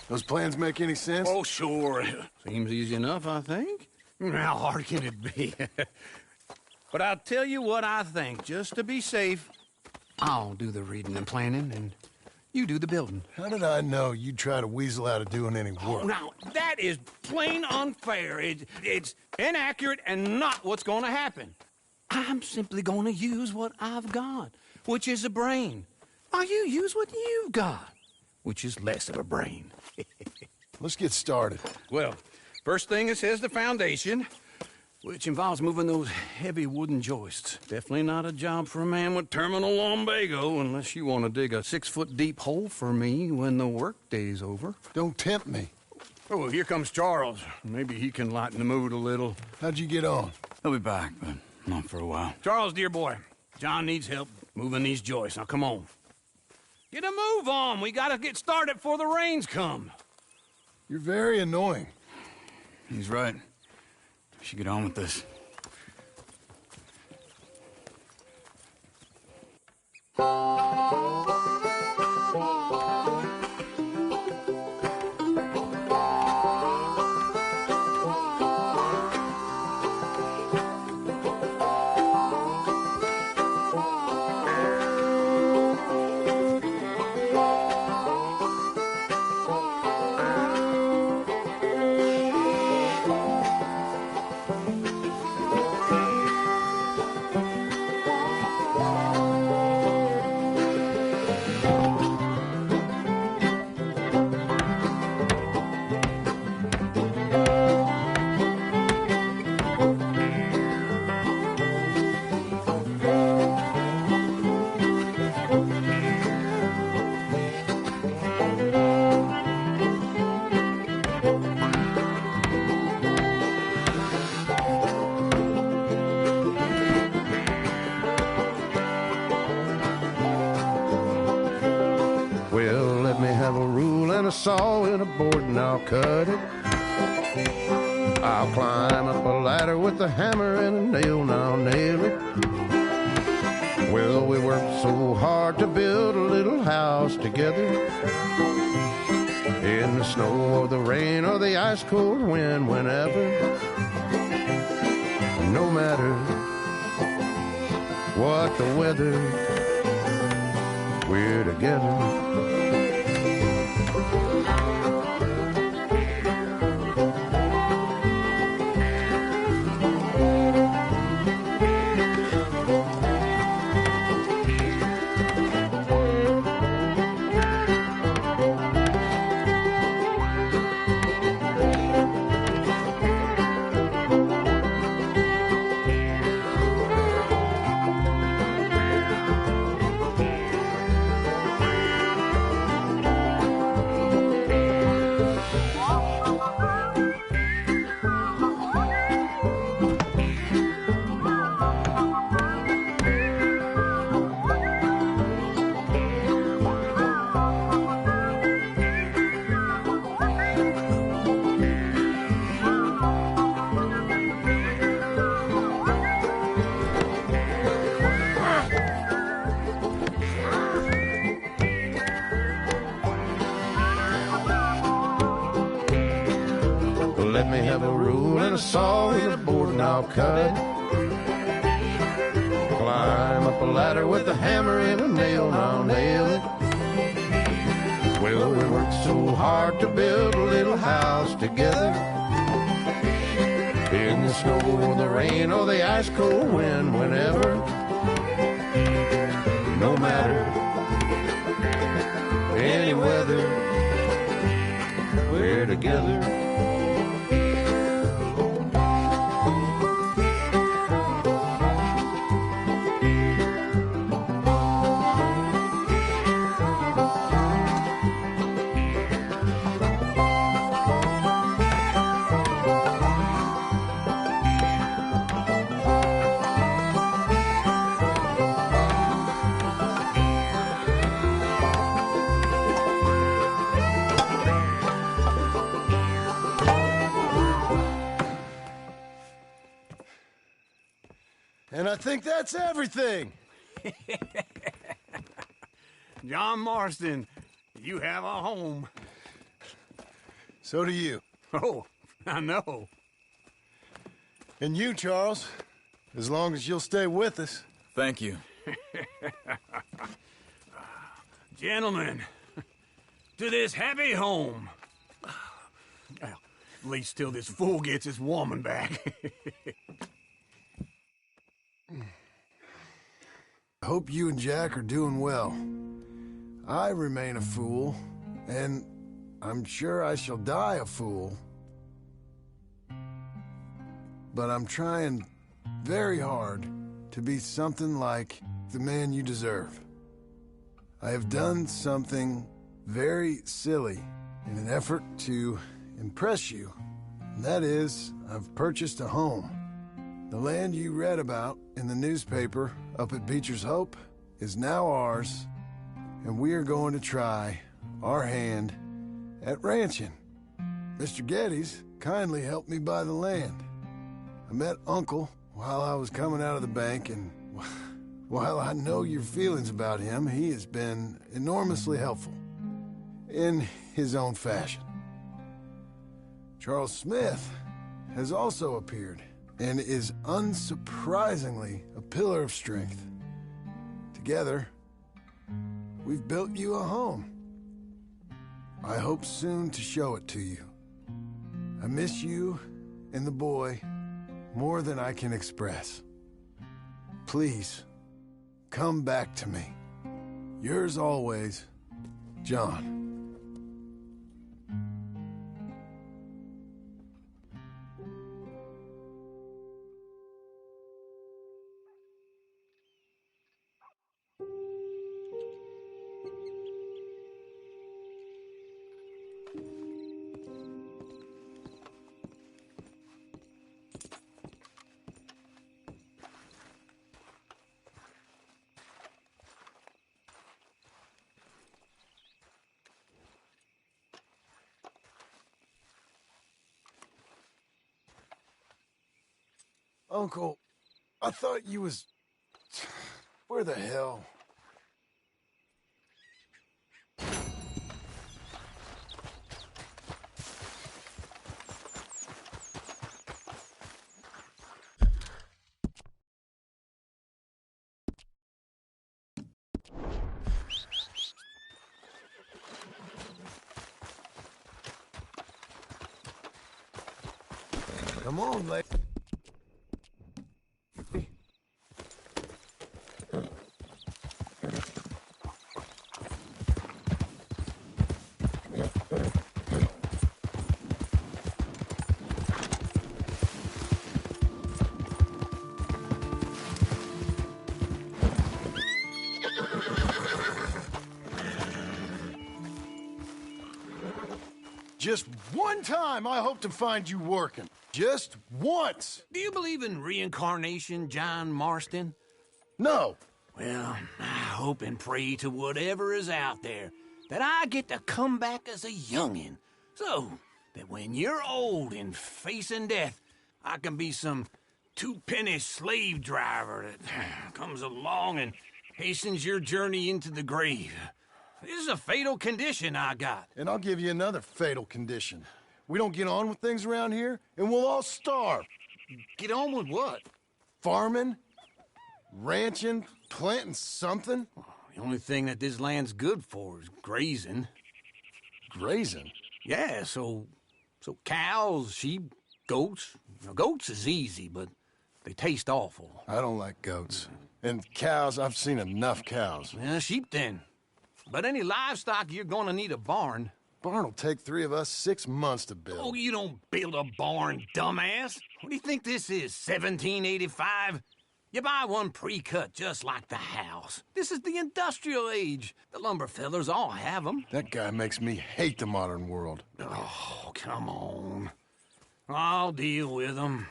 Those plans make any sense? Oh, sure. Seems easy enough, I think. How hard can it be? But I'll tell you what I think, just to be safe. I'll do the reading and planning, and you do the building. How did I know you'd try to weasel out of doing any work? Oh, now, that is plain unfair. It's inaccurate and not what's going to happen. I'm simply going to use what I've got, which is a brain. While you use what you've got, which is less of a brain. Let's get started. Well, first thing it says the foundation, which involves moving those heavy wooden joists. Definitely not a job for a man with terminal lumbago, unless you want to dig a 6-foot deep hole for me when the workday's over. Don't tempt me. Oh, here comes Charles. Maybe he can lighten the mood a little. How'd you get on? He'll be back, but not for a while. Charles, dear boy, John needs help moving these joists. Now, come on. Get a move on. We gotta get started before the rains come. You're very annoying. He's right. We should get on with this. Saw in a board and I'll cut it. I'll climb up a ladder with a hammer and a nail and I'll nail it. Well, we worked so hard to build a little house together. In the snow or the rain or the ice cold wind, whenever. No matter what the weather, we're together. Let me have a rule and a saw and a board and I'll cut. Climb up a ladder with a hammer and a nail and I'll nail it. Well, we worked so hard to build a little house together. In the snow or the rain or the ice cold wind, whenever. No matter any weather, we're together. And I think that's everything. John Marston, you have a home. So do you. Oh, I know. And you, Charles, as long as you'll stay with us. Thank you. Gentlemen, to this happy home. Well, at least till this fool gets his woman back. I hope you and Jack are doing well. I remain a fool, and I'm sure I shall die a fool. But I'm trying very hard to be something like the man you deserve. I have done something very silly in an effort to impress you, and that is, I've purchased a home. The land you read about in the newspaper up at Beecher's Hope is now ours, and we are going to try our hand at ranching. Mr. Geddes kindly helped me buy the land. I met Uncle while I was coming out of the bank, and while I know your feelings about him, he has been enormously helpful in his own fashion. Charles Smith has also appeared and is unsurprisingly a pillar of strength. Together, we've built you a home. I hope soon to show it to you. I miss you and the boy more than I can express. Please, come back to me. Yours always, John. Uncle, I thought you was... Where the hell? Come on, lady. Just one time I hope to find you working. Just once. Do you believe in reincarnation, John Marston? No. Well, I hope and pray to whatever is out there that I get to come back as a youngin', so that when you're old and facing death, I can be some two-penny slave driver that comes along and hastens your journey into the grave. This is a fatal condition I got. And I'll give you another fatal condition. We don't get on with things around here, and we'll all starve. Get on with what? Farming, ranching, planting something. The only thing that this land's good for is grazing. Grazing? Yeah, so cows, sheep, goats. Now, goats is easy, but they taste awful. I don't like goats. And cows, I've seen enough cows. Yeah, sheep then. But any livestock, you're gonna need a barn. Barn will take 3 of us 6 months to build. Oh, you don't build a barn, dumbass. What do you think this is, 1785? You buy one pre-cut just like the house. This is the industrial age. The lumber fellers all have them. That guy makes me hate the modern world. Oh, come on. I'll deal with them.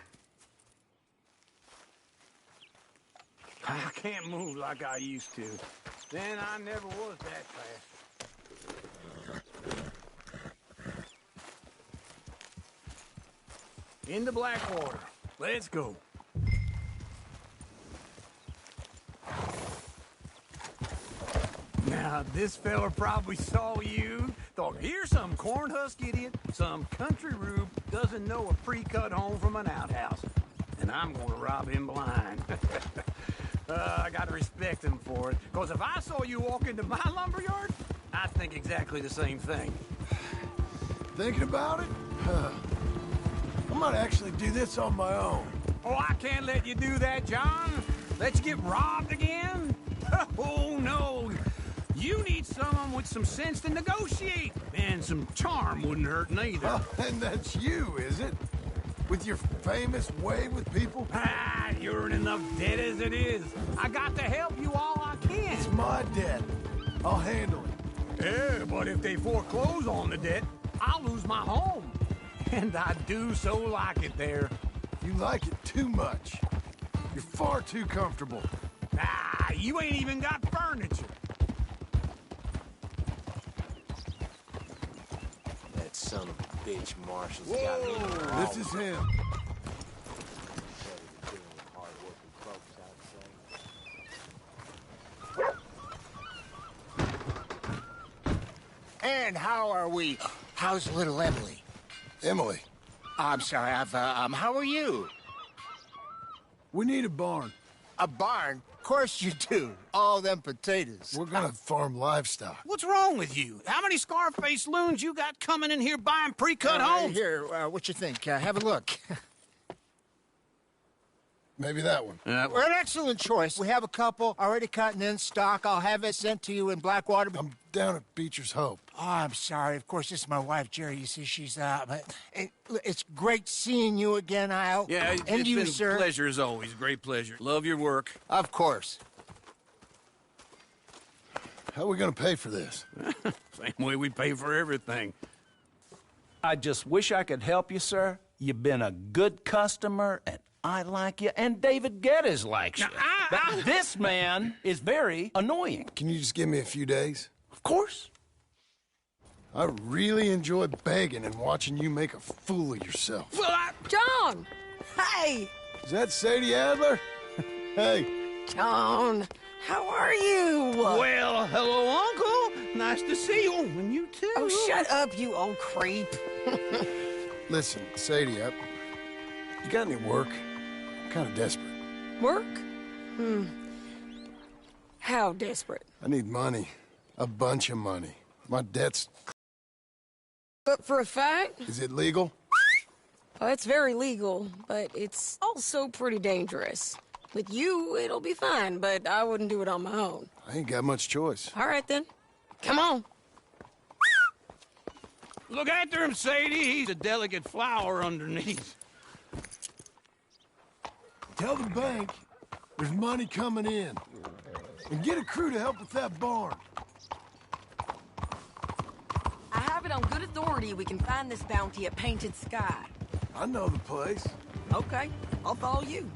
I can't move like I used to. Then I never was that fast. Into Blackwater. Let's go. Now, this fella probably saw you, thought, here's some cornhusk idiot, some country rube, doesn't know a pre-cut home from an outhouse. And I'm gonna rob him blind. I gotta respect him for it, because if I saw you walk into my lumberyard, I'd think exactly the same thing. Thinking about it? I might actually do this on my own. Oh, I can't let you do that, John. Let you get robbed again? Oh, no. You need someone with some sense to negotiate. And some charm wouldn't hurt neither. And that's you, is it? With your famous way with people? Ah, you're in enough debt as it is. I got to help you all I can. It's my debt. I'll handle it. Yeah, but if they foreclose on the debt, I'll lose my home. And I do so like it there. You like it too much. You're far too comfortable. Ah, you ain't even got furniture. That son of a bitch Marshall's got me. This is him. And how are we? How's little Emily? Emily. I'm sorry, how are you? We need a barn. A barn? Of course you do. All them potatoes. We're gonna farm livestock. What's wrong with you? How many Scarface loons you got coming in here buying pre-cut homes? Here, what you think? Have a look. Maybe that one. We're an excellent choice. We have a couple already cut and in stock. I'll have it sent to you in Blackwater. I'm down at Beecher's Hope. Oh, I'm sorry. Of course, this is my wife, Jerry. You see, she's but it's great seeing you again, Al. Yeah, and it's you, been sir. a pleasure as always. Great pleasure. Love your work. Of course. How are we gonna pay for this? Same way we pay for everything. I just wish I could help you, sir. You've been a good customer, and I like you, and David Geddes likes you. But this man is very annoying. Can you just give me a few days? Of course. I really enjoy begging and watching you make a fool of yourself. Well, John! Hey! Is that Sadie Adler? Hey. John, how are you? Well, hello, Uncle. Nice to see you. And you too. Oh, shut up, you old creep. Listen, Sadie, you got any work? I'm kind of desperate. Work? How desperate? I need money. A bunch of money. My debt's... But for a fact? Is it legal? Well, it's very legal, but it's also pretty dangerous. With you, it'll be fine, but I wouldn't do it on my own. I ain't got much choice. All right, then. Come on. Look after him, Sadie. He's a delicate flower underneath. Tell the bank there's money coming in. And get a crew to help with that barn. I have it on good authority we can find this bounty at Painted Sky. I know the place. Okay, I'll follow you.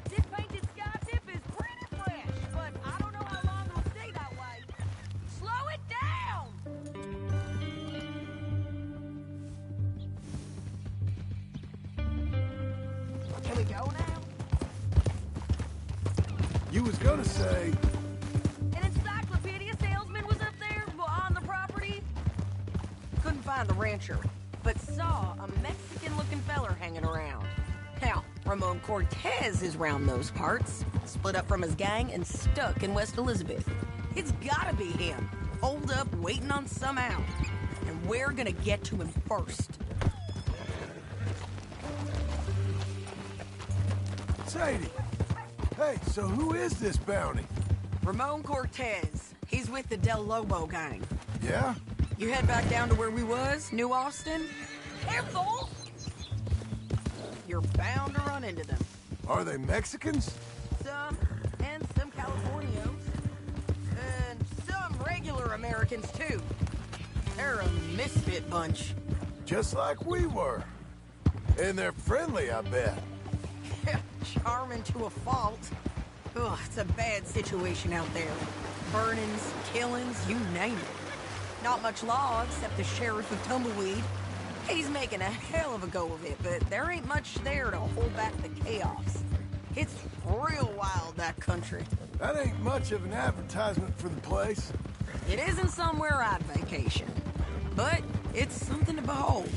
This Painted Sky tip is pretty fresh, but I don't know how long it'll stay that way. Slow it down! Can we go now? You was gonna say... An encyclopedia find the rancher, but saw a Mexican-looking feller hanging around. Now, Ramon Cortez is round those parts, split up from his gang and stuck in West Elizabeth. It's gotta be him, holed up waiting on some out. And we're gonna get to him first. Sadie! Hey, so who is this bounty? Ramon Cortez. He's with the Del Lobo gang. Yeah? You head back down to where we was, New Austin? Careful! You're bound to run into them. Are they Mexicans? Some, and some Californios. And some regular Americans, too. They're a misfit bunch. Just like we were. And they're friendly, I bet. Charming to a fault. Ugh, it's a bad situation out there. Burnings, killings, you name it. Not much law except the sheriff of Tumbleweed. He's making a hell of a go of it, but there ain't much there to hold back the chaos. It's real wild, that country. That ain't much of an advertisement for the place. It isn't somewhere I'd vacation, but it's something to behold.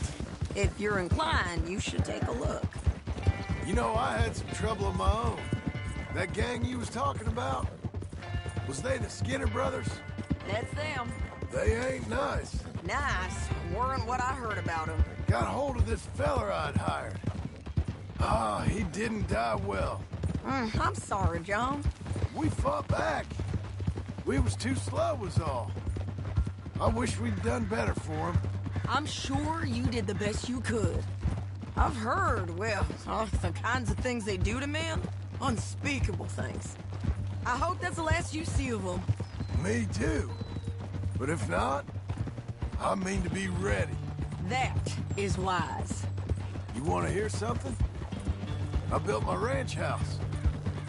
If you're inclined, you should take a look. You know, I had some trouble of my own. That gang you was talking about, was they the Skinner brothers? That's them. They ain't nice. Nice weren't what I heard about them. Got hold of this feller I'd hired. He didn't die well. I'm sorry, John. We fought back. We was too slow was all. I wish we'd done better for him. I'm sure you did the best you could. I've heard, well, the kinds of things they do to men. Unspeakable things. I hope that's the last you see of them. Me too. But if not, I mean to be ready. That is wise. You want to hear something? I built my ranch house.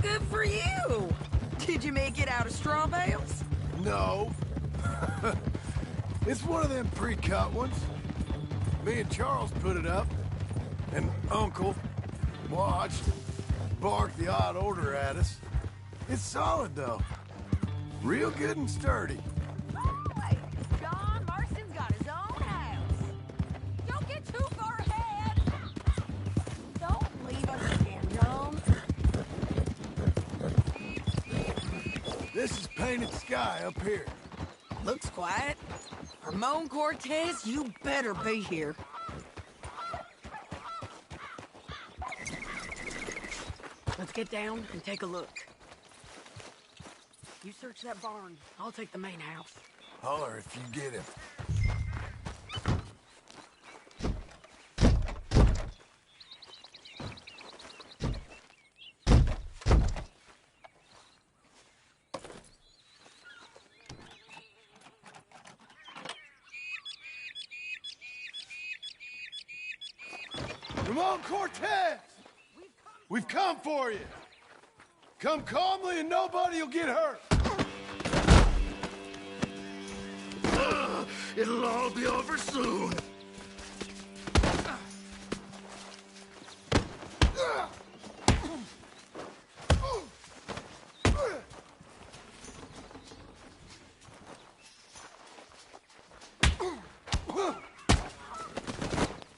Good for you! Did you make it out of straw bales? No. It's one of them pre-cut ones. Me and Charles put it up, and Uncle watched, barked the odd order at us. It's solid, though. Real good and sturdy. Hey, John Marston's got his own house. Don't get too far ahead. Don't leave us again, John. This is painted sky up here. Looks quiet. Ramon Cortez, you better be here. Let's get down and take a look. You search that barn. I'll take the main house. Holler if you get him. Ramon Cortez! We've come for you! Come calmly and nobody will get hurt! It'll all be over soon.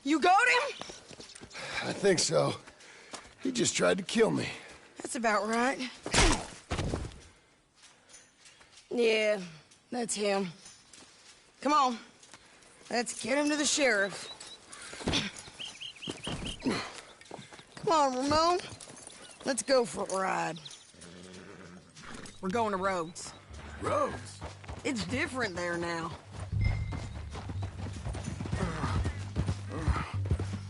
You got him? I think so. He just tried to kill me. That's about right. Yeah, that's him. Come on. Let's get him to the sheriff. Come on, Ramon. Let's go for a ride. We're going to Rhodes. Rhodes? It's different there now.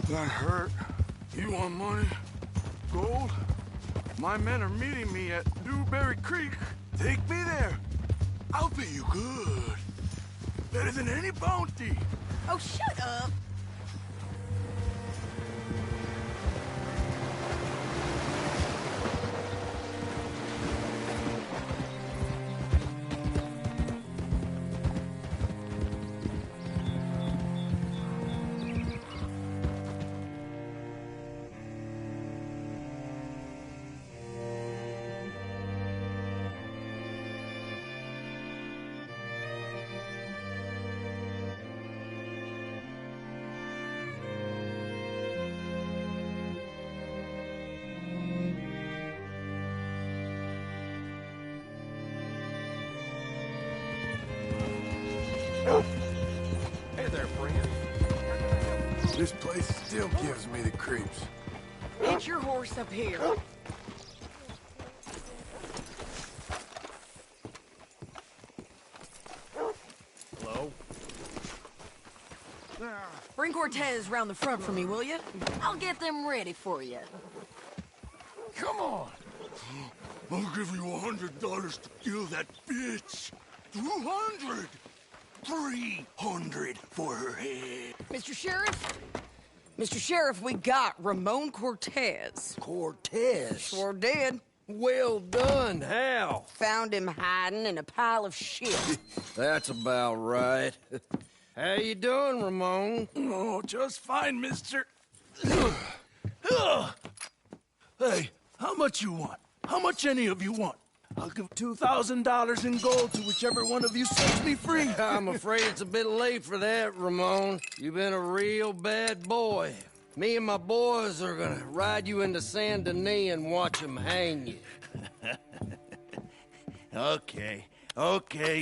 That hurt. You want money? Gold? My men are meeting me at Dewberry Creek. Take me there. I'll pay you good. Better than any bounty. Oh, shut up. Hey there, friend. This place still gives me the creeps. Get your horse up here. Hello? Bring Cortez round the front for me, will you? I'll get them ready for you. Come on. I'll give you $100 to kill that bitch. 200. 300 for her head. Mr. Sheriff? Mr. Sheriff, we got Ramon Cortez. Cortez? Sure did. Well done. How? Found him hiding in a pile of shit. That's about right. How you doing, Ramon? Oh, just fine, mister. Hey, how much you want? How much any of you want? I'll give $2,000 in gold to whichever one of you sets me free. I'm afraid it's a bit late for that, Ramon. You've been a real bad boy. Me and my boys are gonna ride you into Saint Denis and watch them hang you. Okay,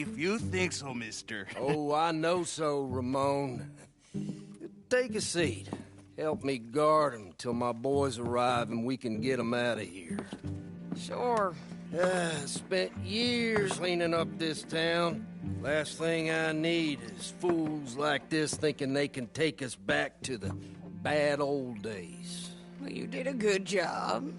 if you think so, mister. Oh, I know so, Ramon. Take a seat. Help me guard them till my boys arrive and we can get them out of here. Sure. Spent years cleaning up this town. Last thing I need is fools like this thinking they can take us back to the bad old days. Well, you did a good job.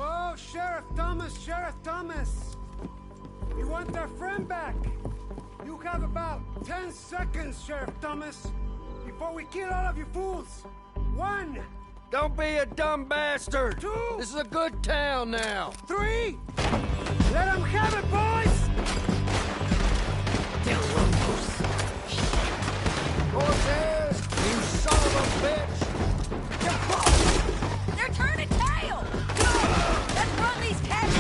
Oh, Sheriff Thomas! You want their friend back? You have about 10 seconds, Sheriff Thomas, before we kill all of you fools. 1. Don't be a dumb bastard! 2. This is a good town now. 3. Let them have it, boys! Cortez, you son of a bitch! They're turning tail! Let's run these cats!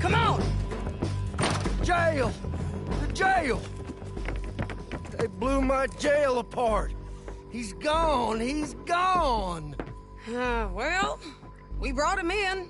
Come on! Jail! The jail! They blew my jail apart. He's gone. He's gone. Well, we brought him in.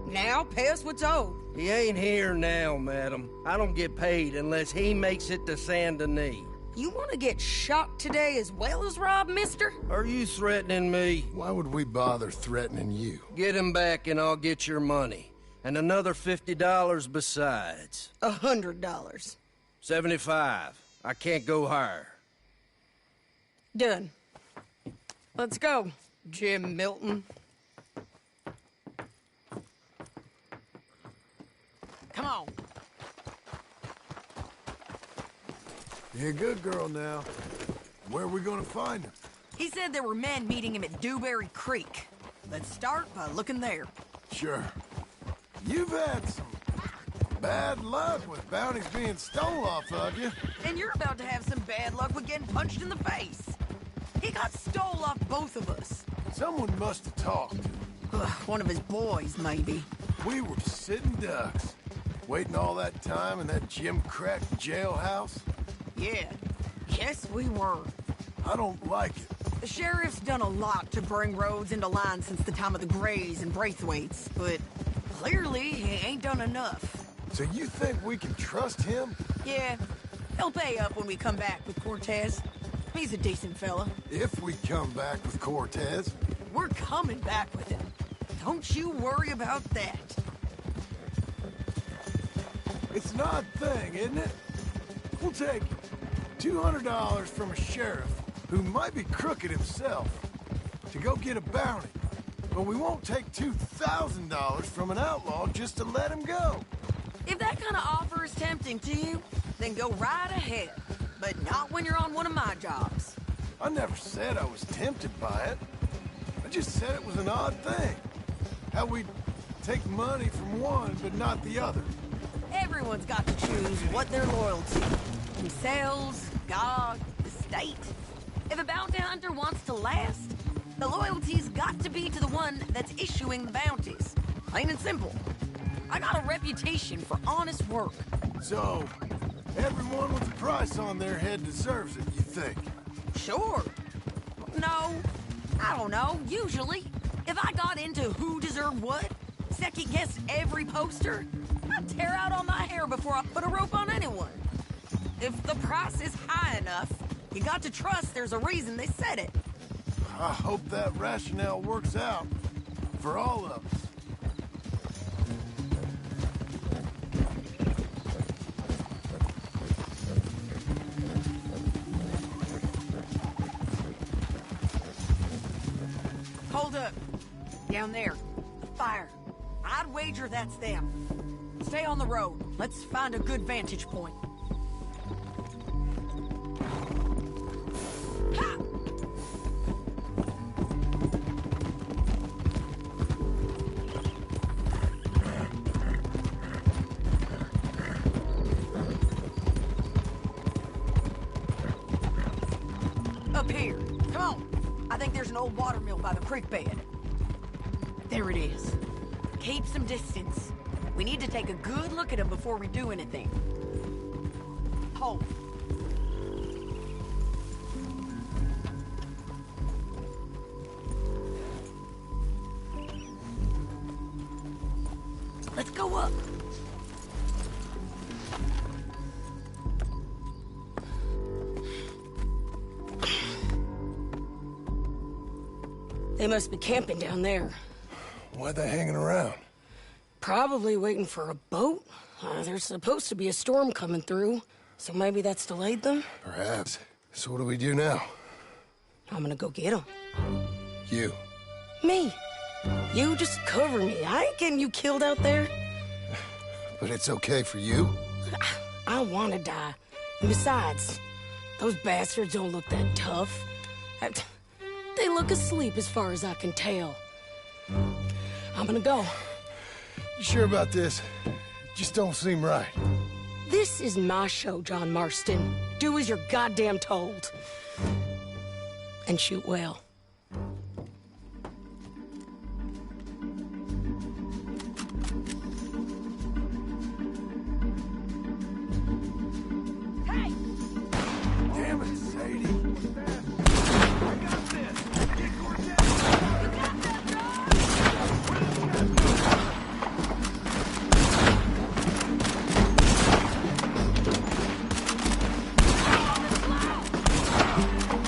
Now pay us what's owed. He ain't here now, madam. I don't get paid unless he makes it to Saint Denis. You want to get shot today as well as rob, mister? Are you threatening me? Why would we bother threatening you? Get him back and I'll get your money. And another $50 besides. $100. 75. I can't go higher. Done. Let's go, Jim Milton. Come on. You're a good girl now. Where are we gonna find him? He said there were men meeting him at Dewberry Creek. Let's start by looking there. Sure. You've had some bad luck with bounties being stole off of you. And you're about to have some bad luck with getting punched in the face. He got stole off both of us. Someone must have talked. One of his boys, maybe. We were sitting ducks. Waiting all that time in that Jim Crack jailhouse? Yeah, yes we were. I don't like it. The sheriff's done a lot to bring roads into line since the time of the Grays and Braithwaites, but clearly he ain't done enough. So you think we can trust him? Yeah, he'll pay up when we come back with Cortez. He's a decent fella. If we come back with Cortez. We're coming back with him. Don't you worry about that. It's an odd thing, isn't it? We'll take $200 from a sheriff who might be crooked himself to go get a bounty. But we won't take $2,000 from an outlaw just to let him go. If that kind of offer is tempting to you, then go right ahead. But not when you're on one of my jobs. I never said I was tempted by it. I just said it was an odd thing. How we'd take money from one but not the other. Everyone's got to choose what they're loyal to. Themselves, God, the state. If a bounty hunter wants to last, the loyalty's got to be to the one that's issuing the bounties. Plain and simple. I got a reputation for honest work. So, everyone with a price on their head deserves it, you think? Sure. No, I don't know. Usually, if I got into who deserved what, second-guessed every poster, I'd tear out all my hair before I put a rope on anyone. If the price is high enough, you got to trust there's a reason they said it. I hope that rationale works out for all of us. Hold up. Down there. A fire. I'd wager that's them. Stay on the road. Let's find a good vantage point. Ha! Up here. Come on. I think there's an old water mill by the creek bed. There it is. Keep some distance. We need to take a good look at him before we do anything. Hold. Let's go up. They must be camping down there. Why are they hanging around? Probably waiting for a boat. There's supposed to be a storm coming through, so maybe that's delayed them? Perhaps. So what do we do now? I'm gonna go get them. You. Me. You just cover me. I ain't getting you killed out there. But it's okay for you? I want to die. And besides, those bastards don't look that tough. They look asleep as far as I can tell. I'm gonna go. You sure about this? Just don't seem right. This is my show, John Marston. Do as you're goddamn told. And shoot well. Hey! Damn it, Sadie. I got this. Get Cortez. You got that, John?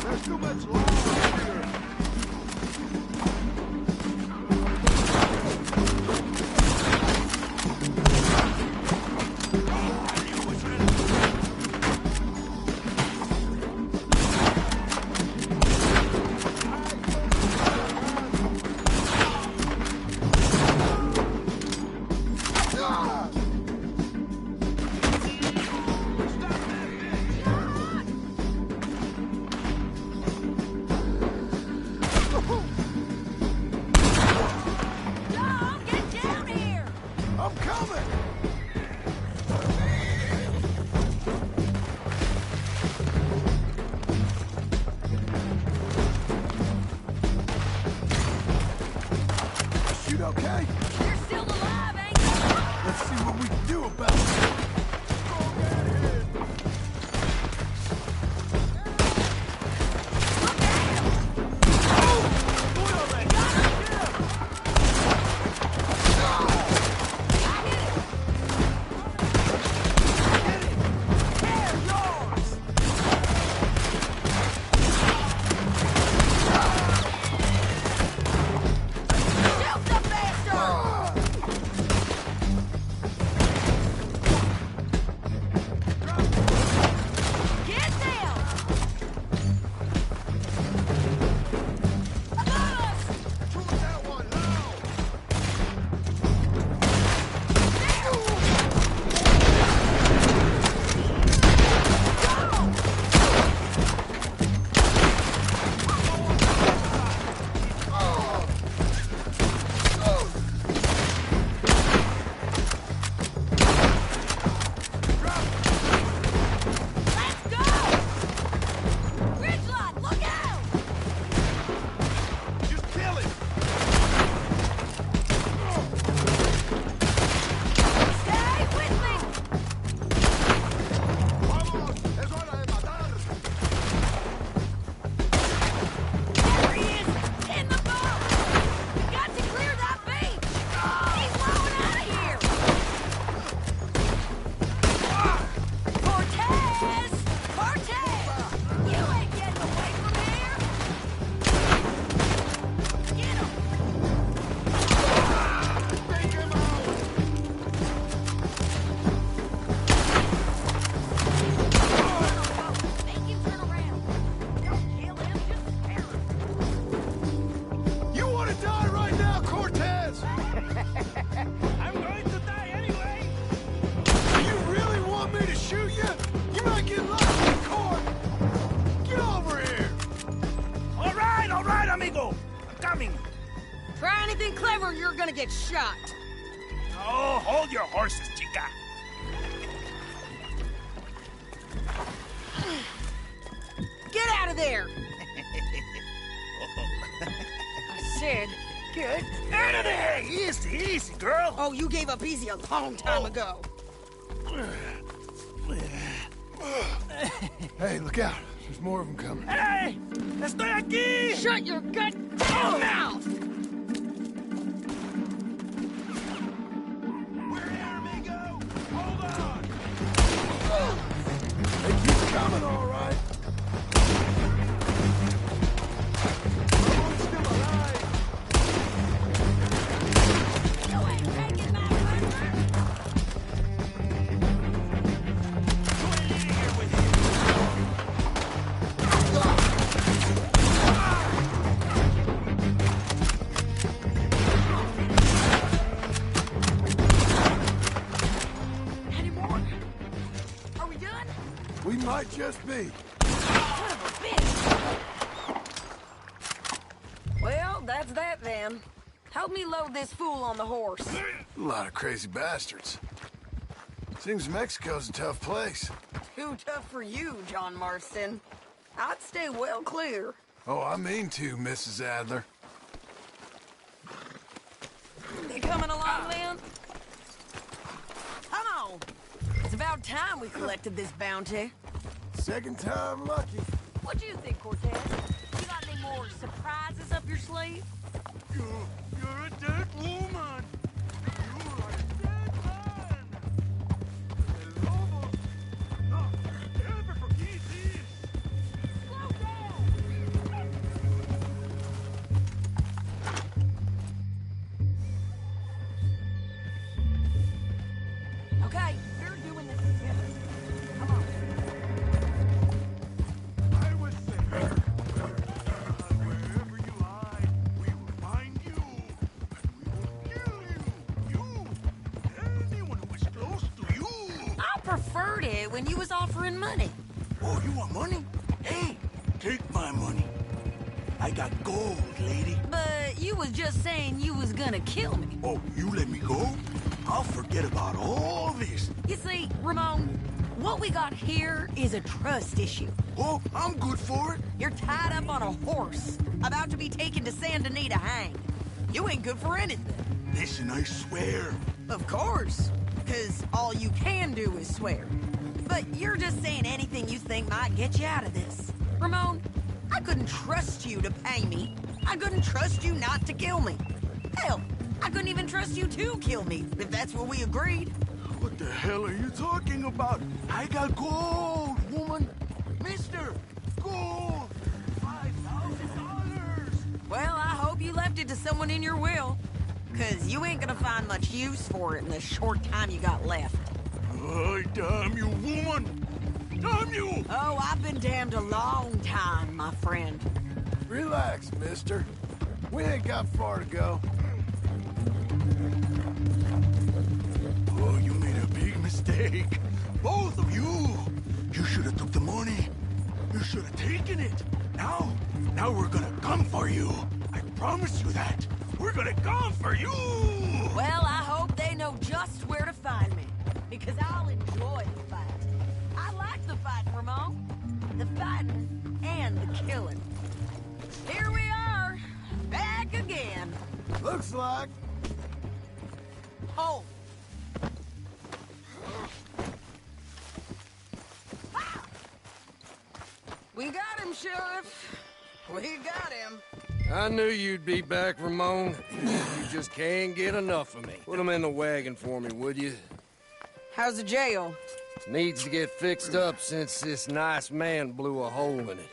There's too much law here. anything clever, you're gonna get shot. Oh, hold your horses, chica. Get out of there! I said, get Out of there! Easy, easy, girl. Oh, you gave up easy a long time ago. Hey, look out. There's more of them coming. Hey! Estoy aquí! Shut your gut mouth! They keep coming, all right. We might just be. Son of a bitch! Well, that's that then. Help me load this fool on the horse. A lot of crazy bastards. Seems Mexico's a tough place. Too tough for you, John Marston. I'd stay well clear. Oh, I mean to, Mrs. Adler. You coming along, Lynn? Come on. It's about time we collected this bounty. Second time lucky. What do you think, Cortez? You got any more surprises up your sleeve? You're a dead woman. You are a dead man. El lobo. No, never forget this. Slow down. Okay, we're doing this together. Come on. I was saying, wherever you hide, we will find you, and we will kill you. You, anyone who is close to you. I preferred it when you was offering money. Oh, you want money? Hey, take my money. I got gold, lady. But you was just saying you was gonna kill me. Oh, you let me go? I'll forget about all this. You see, Ramon, what we got here is a trust issue. Oh, I'm good for it. You're tied up on a horse, about to be taken to San Denis to hang. You ain't good for anything. Listen, I swear. Of course, because all you can do is swear. But you're just saying anything you think might get you out of this. Ramon, I couldn't trust you to pay me. I couldn't trust you not to kill me. Hell, I couldn't even trust you to kill me, if that's what we agreed. What the hell are you talking about? I got gold, woman. Mister, gold. $5,000. Well, I hope you left it to someone in your will. Because you ain't gonna find much use for it in the short time you got left. Oh, damn you, woman. Damn you. Oh, I've been damned a long time, my friend. Relax, mister. We ain't got far to go. Oh, you made a big mistake. Both of you. You should have took the money. You should have taken it. Now we're gonna come for you. I promise you that. We're gonna come for you. Well, I hope they know just where to find me. Because I'll enjoy the fight. I like the fight, Ramon. The fighting and the killing. Here we are, back again. Looks like. Oh. We got him, Sheriff. We got him. I knew you'd be back, Ramon. You just can't get enough of me. Put him in the wagon for me, would you? How's the jail? Needs to get fixed up since this nice man blew a hole in it.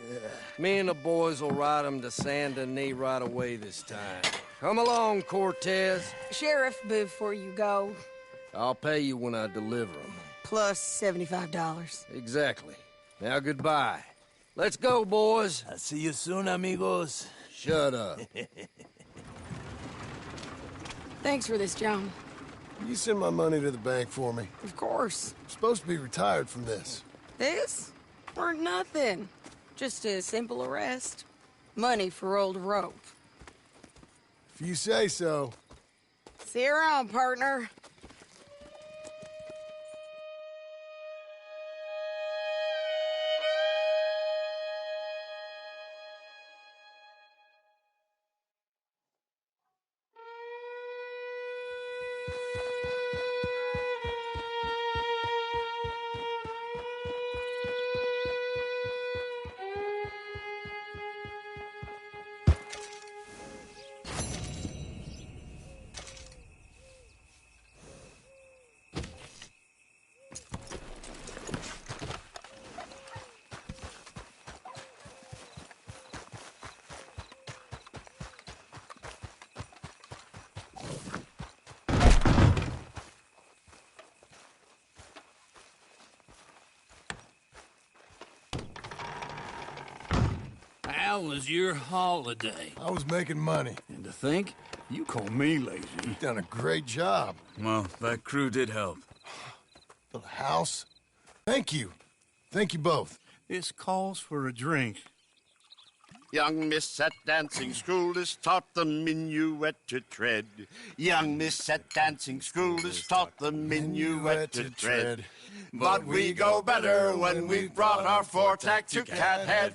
Me and the boys will ride him to San Denis right away this time. Come along, Cortez. Sheriff, before you go, I'll pay you when I deliver him. plus $75. Exactly. Now goodbye. Let's go, boys. I'll see you soon, amigos. Shut up. Thanks for this, John. You send my money to the bank for me. Of course. I'm supposed to be retired from this. This? Weren't nothing. Just a simple arrest. Money for old rope. If you say so. See you around, partner. How was your holiday? I was making money. And to think, you call me lazy. You've done a great job. Well, that crew did help. The house? Thank you. Thank you both. This calls for a drink. Young miss at dancing school is taught the minuet to tread. Young miss at dancing school is taught the minuet to tread. But we go better when we've brought our four-tack to Cathead.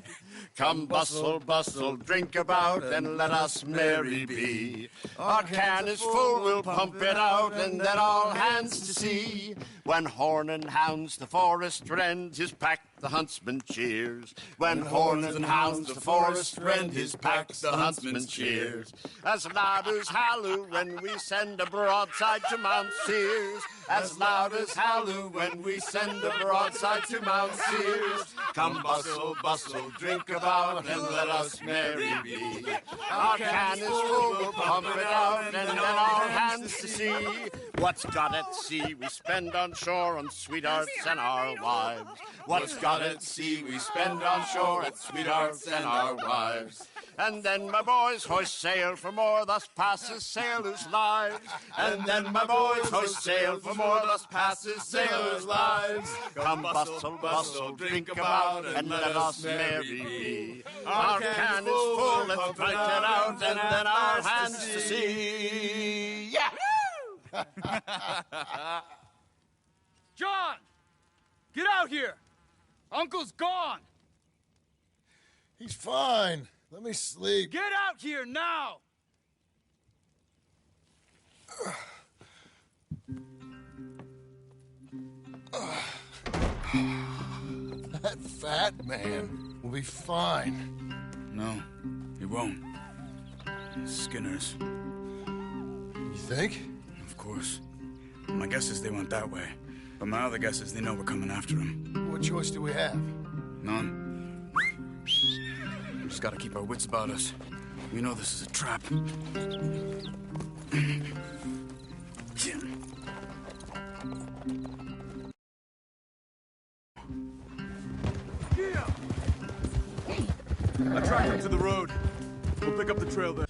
Come bustle, bustle, drink about, and let us merry be. Our can is full, we'll pump it out, and then all hands to sea. When horn and hounds the forest rend, his pack the huntsman cheers. When horn and hounds the forest rend, his pack the huntsman cheers. As loud as halloo when we send a broadside to Mount Sears. As loud as halloo when we send a broadside to Mount Sears. Come bustle, bustle, drink about, and let us merry be. Our can is full, we'll pump it out, and then all hands to sea. What's got at sea we spend on shore on sweethearts and our wives. What's got at sea we spend on shore at sweethearts and our wives. And then my boys hoist sail for more, thus passes sailors' lives. And then my boys hoist sail for more, thus passes sailors' lives. Come bustle, bustle, drink about, and let us merry be. Our can is full, let's drink it out, and then our hands to sea. Yeah! John! Get out here! Uncle's gone! He's fine. Let me sleep. Get out here now! That fat man will be fine. No, he won't. Skinner's. You think? Of course. My guess is they went that way. But my other guess is they know we're coming after him. What choice do we have? None. We just gotta keep our wits about us. We know this is a trap. I tracked him to the road. We'll pick up the trail there.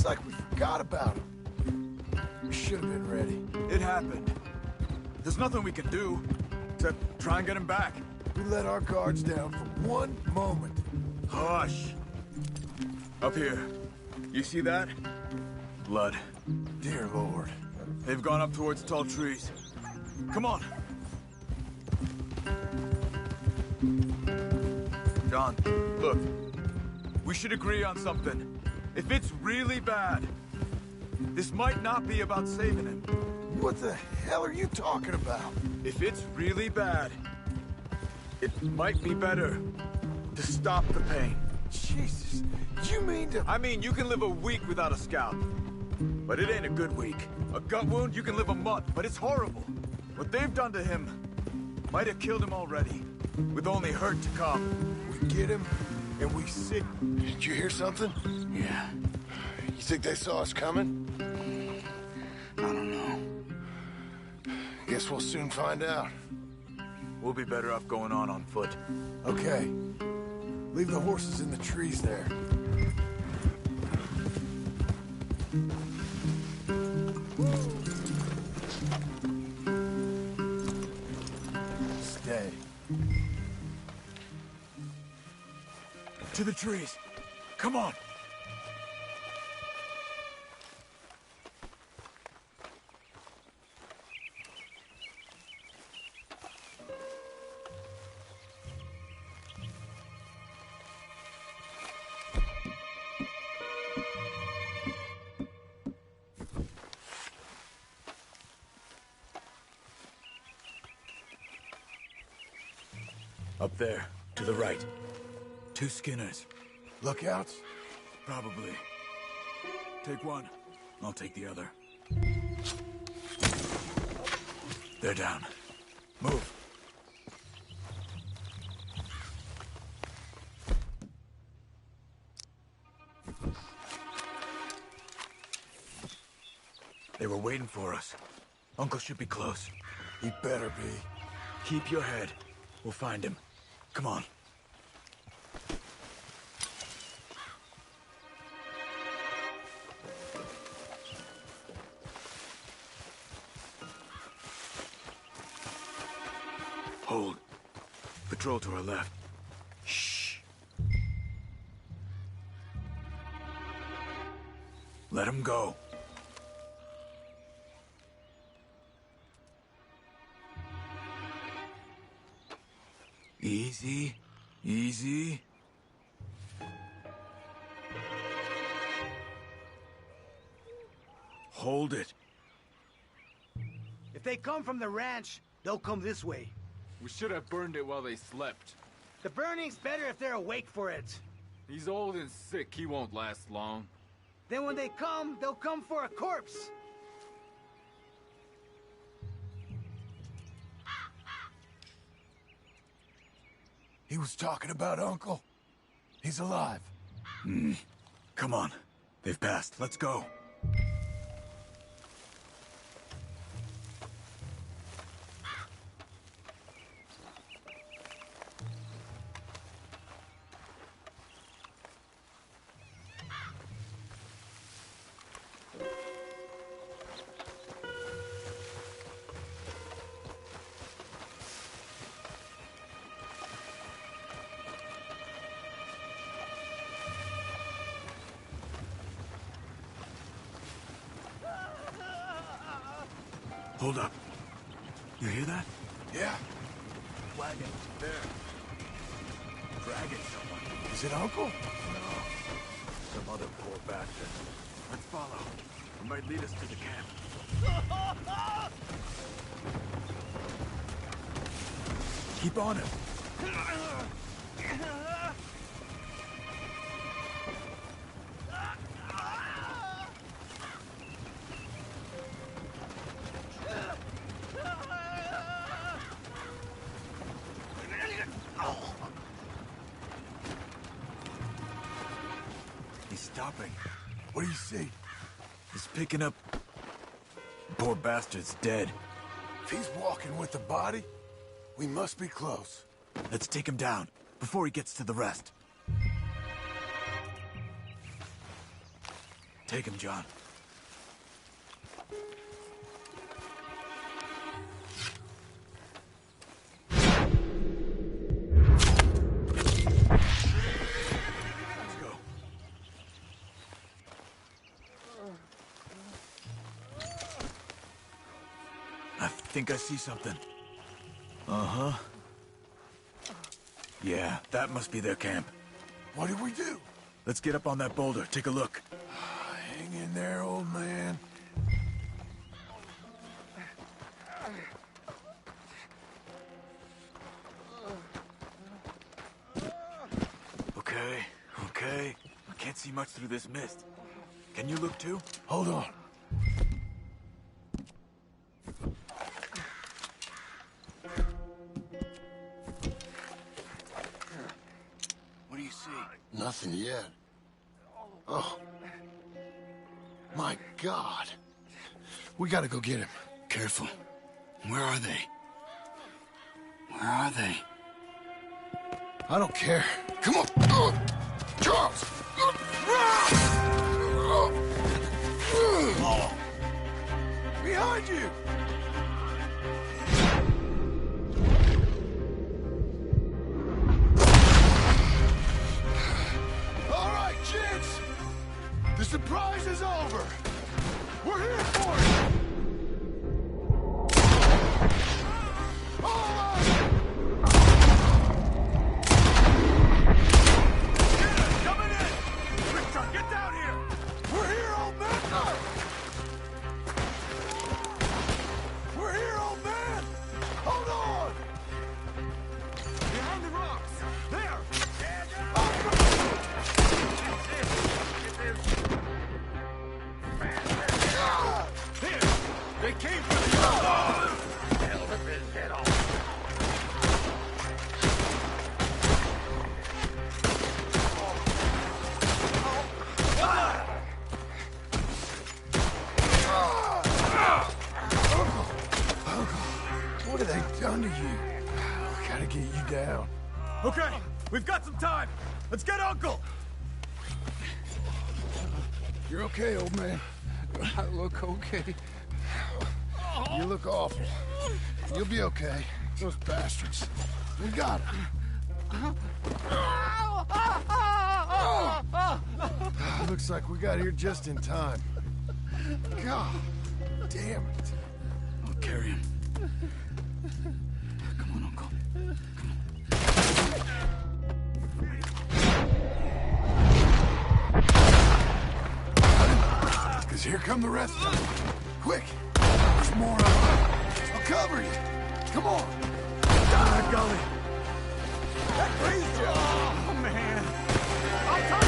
like we forgot about him. We should have been ready. It happened. There's nothing we can do, except try and get him back. We let our guards down for one moment. Hush. Up here. You see that? Blood. Dear Lord. They've gone up towards tall trees. Come on. John, look. We should agree on something. If it's really bad, this might not be about saving him. What the hell are you talking about? If it's really bad, it might be better to stop the pain. Jesus, you mean to... I mean, you can live a week without a scalp, but it ain't a good week. A gut wound, you can live a month, but it's horrible. What they've done to him might have killed him already, with only hurt to come. We get him, and we sit... Did you hear something? Yeah. You think they saw us coming? I don't know. Guess we'll soon find out. We'll be better off going on foot. Okay. Leave the horses in the trees there. Stay. To the trees. Come on. Up there, to the right. 2 Skinners. Lookouts? Probably. Take one. I'll take the other. They're down. Move. They were waiting for us. Uncle should be close. He better be. Keep your head. We'll find him. Come on. Hold. Patrol to our left. Shh. Let him go. Easy. Easy. Hold it. If they come from the ranch, they'll come this way. We should have burned it while they slept. The burning's better if they're awake for it. He's old and sick. He won't last long. Then when they come, they'll come for a corpse. He was talking about Uncle. He's alive. Come on. They've passed. Let's go. Hold up. You hear that? Yeah. Wagon. There. Dragging someone. Is it Uncle? No. Some other poor bastard. Let's follow. It might lead us to the camp. Keep on him. He's stopping. What do you see? He's picking up... Poor bastard's dead. If he's walking with the body, we must be close. Let's take him down, before he gets to the rest. Take him, John. Let's go. I think I see something. Uh-huh. Yeah, that must be their camp. What do we do? Let's get up on that boulder, take a look. Hang in there, old man. Okay. I can't see much through this mist. Can you look too? Hold on. What do you see? Nothing yet. Oh. My God. We gotta go get him. Careful. Where are they? Where are they? I don't care. Come on. Charles! Behind you! All right, gents. The surprise is over. We're here for it. All out! Coming in! Richard, get down here! We're here, old man! We're here, old man! Hold on! Behind the rocks! There! Here! They came for the hell with his head off! What have they done to you? I gotta get you down. Okay, we've got some time. Let's get Uncle! You're okay, old man. I look okay. You look awful. You'll be okay. Those bastards. We got him. Looks like we got here just in time. God damn it. I'll carry him. Come on, Uncle. Because here come the rest of them. Quick! There's more of them. I'll cover you. Come on. Down that gully. That grazed you. Oh, man. I'll turn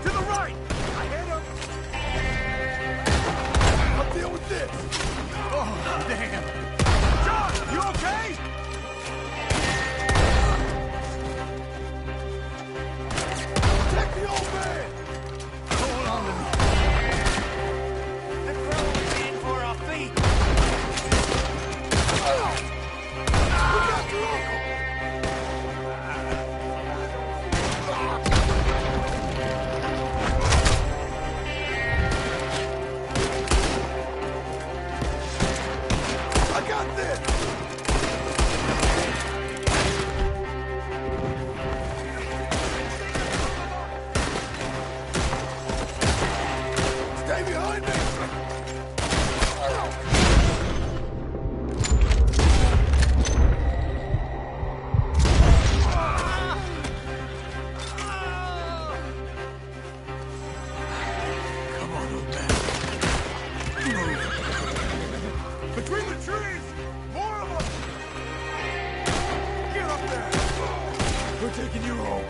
to the right. I hit him. I'll deal with this. Oh, damn. John, you okay? Protect the old man. Hold on to me. The crow is in for a feast. Look after Uncle. I got this. Stay behind me. Come on, old man. Move. Between the trees! More of them! Get up there! We're taking you home.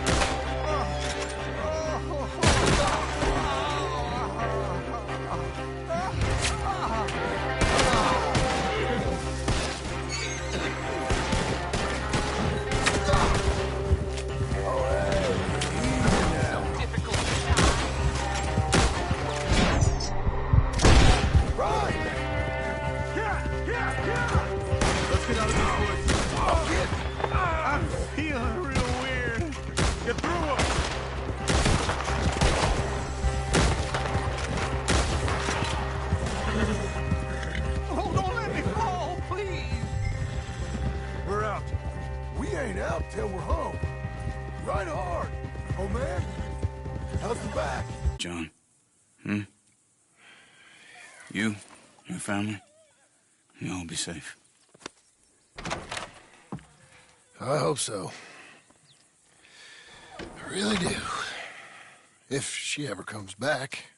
Right. Let's get out of this woods. I'm feeling real weird. Get home. Right hard. Oh, man. How's the back? John. You, your family, you'll all be safe. I hope so. I really do. If she ever comes back.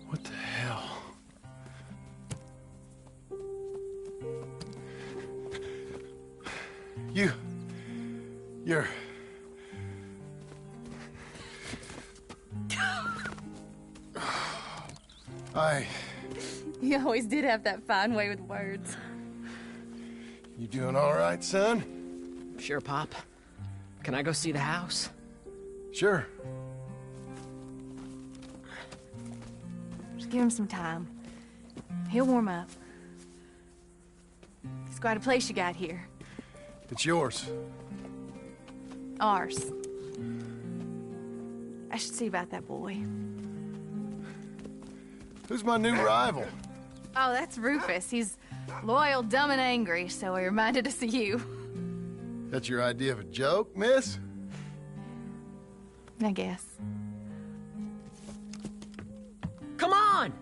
What the hell? You're... You always did have that fine way with words. You doing all right, son? Sure, Pop. Can I go see the house? Sure. Just give him some time. He'll warm up. It's quite a place you got here. It's yours. Ours. I should see about that boy. Who's my new rival? Oh, that's Rufus. He's loyal, dumb, and angry, so he reminded us of you. That's your idea of a joke, miss? I guess. Come on!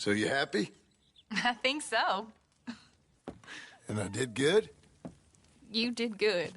So you happy? I think so. And I did good? You did good.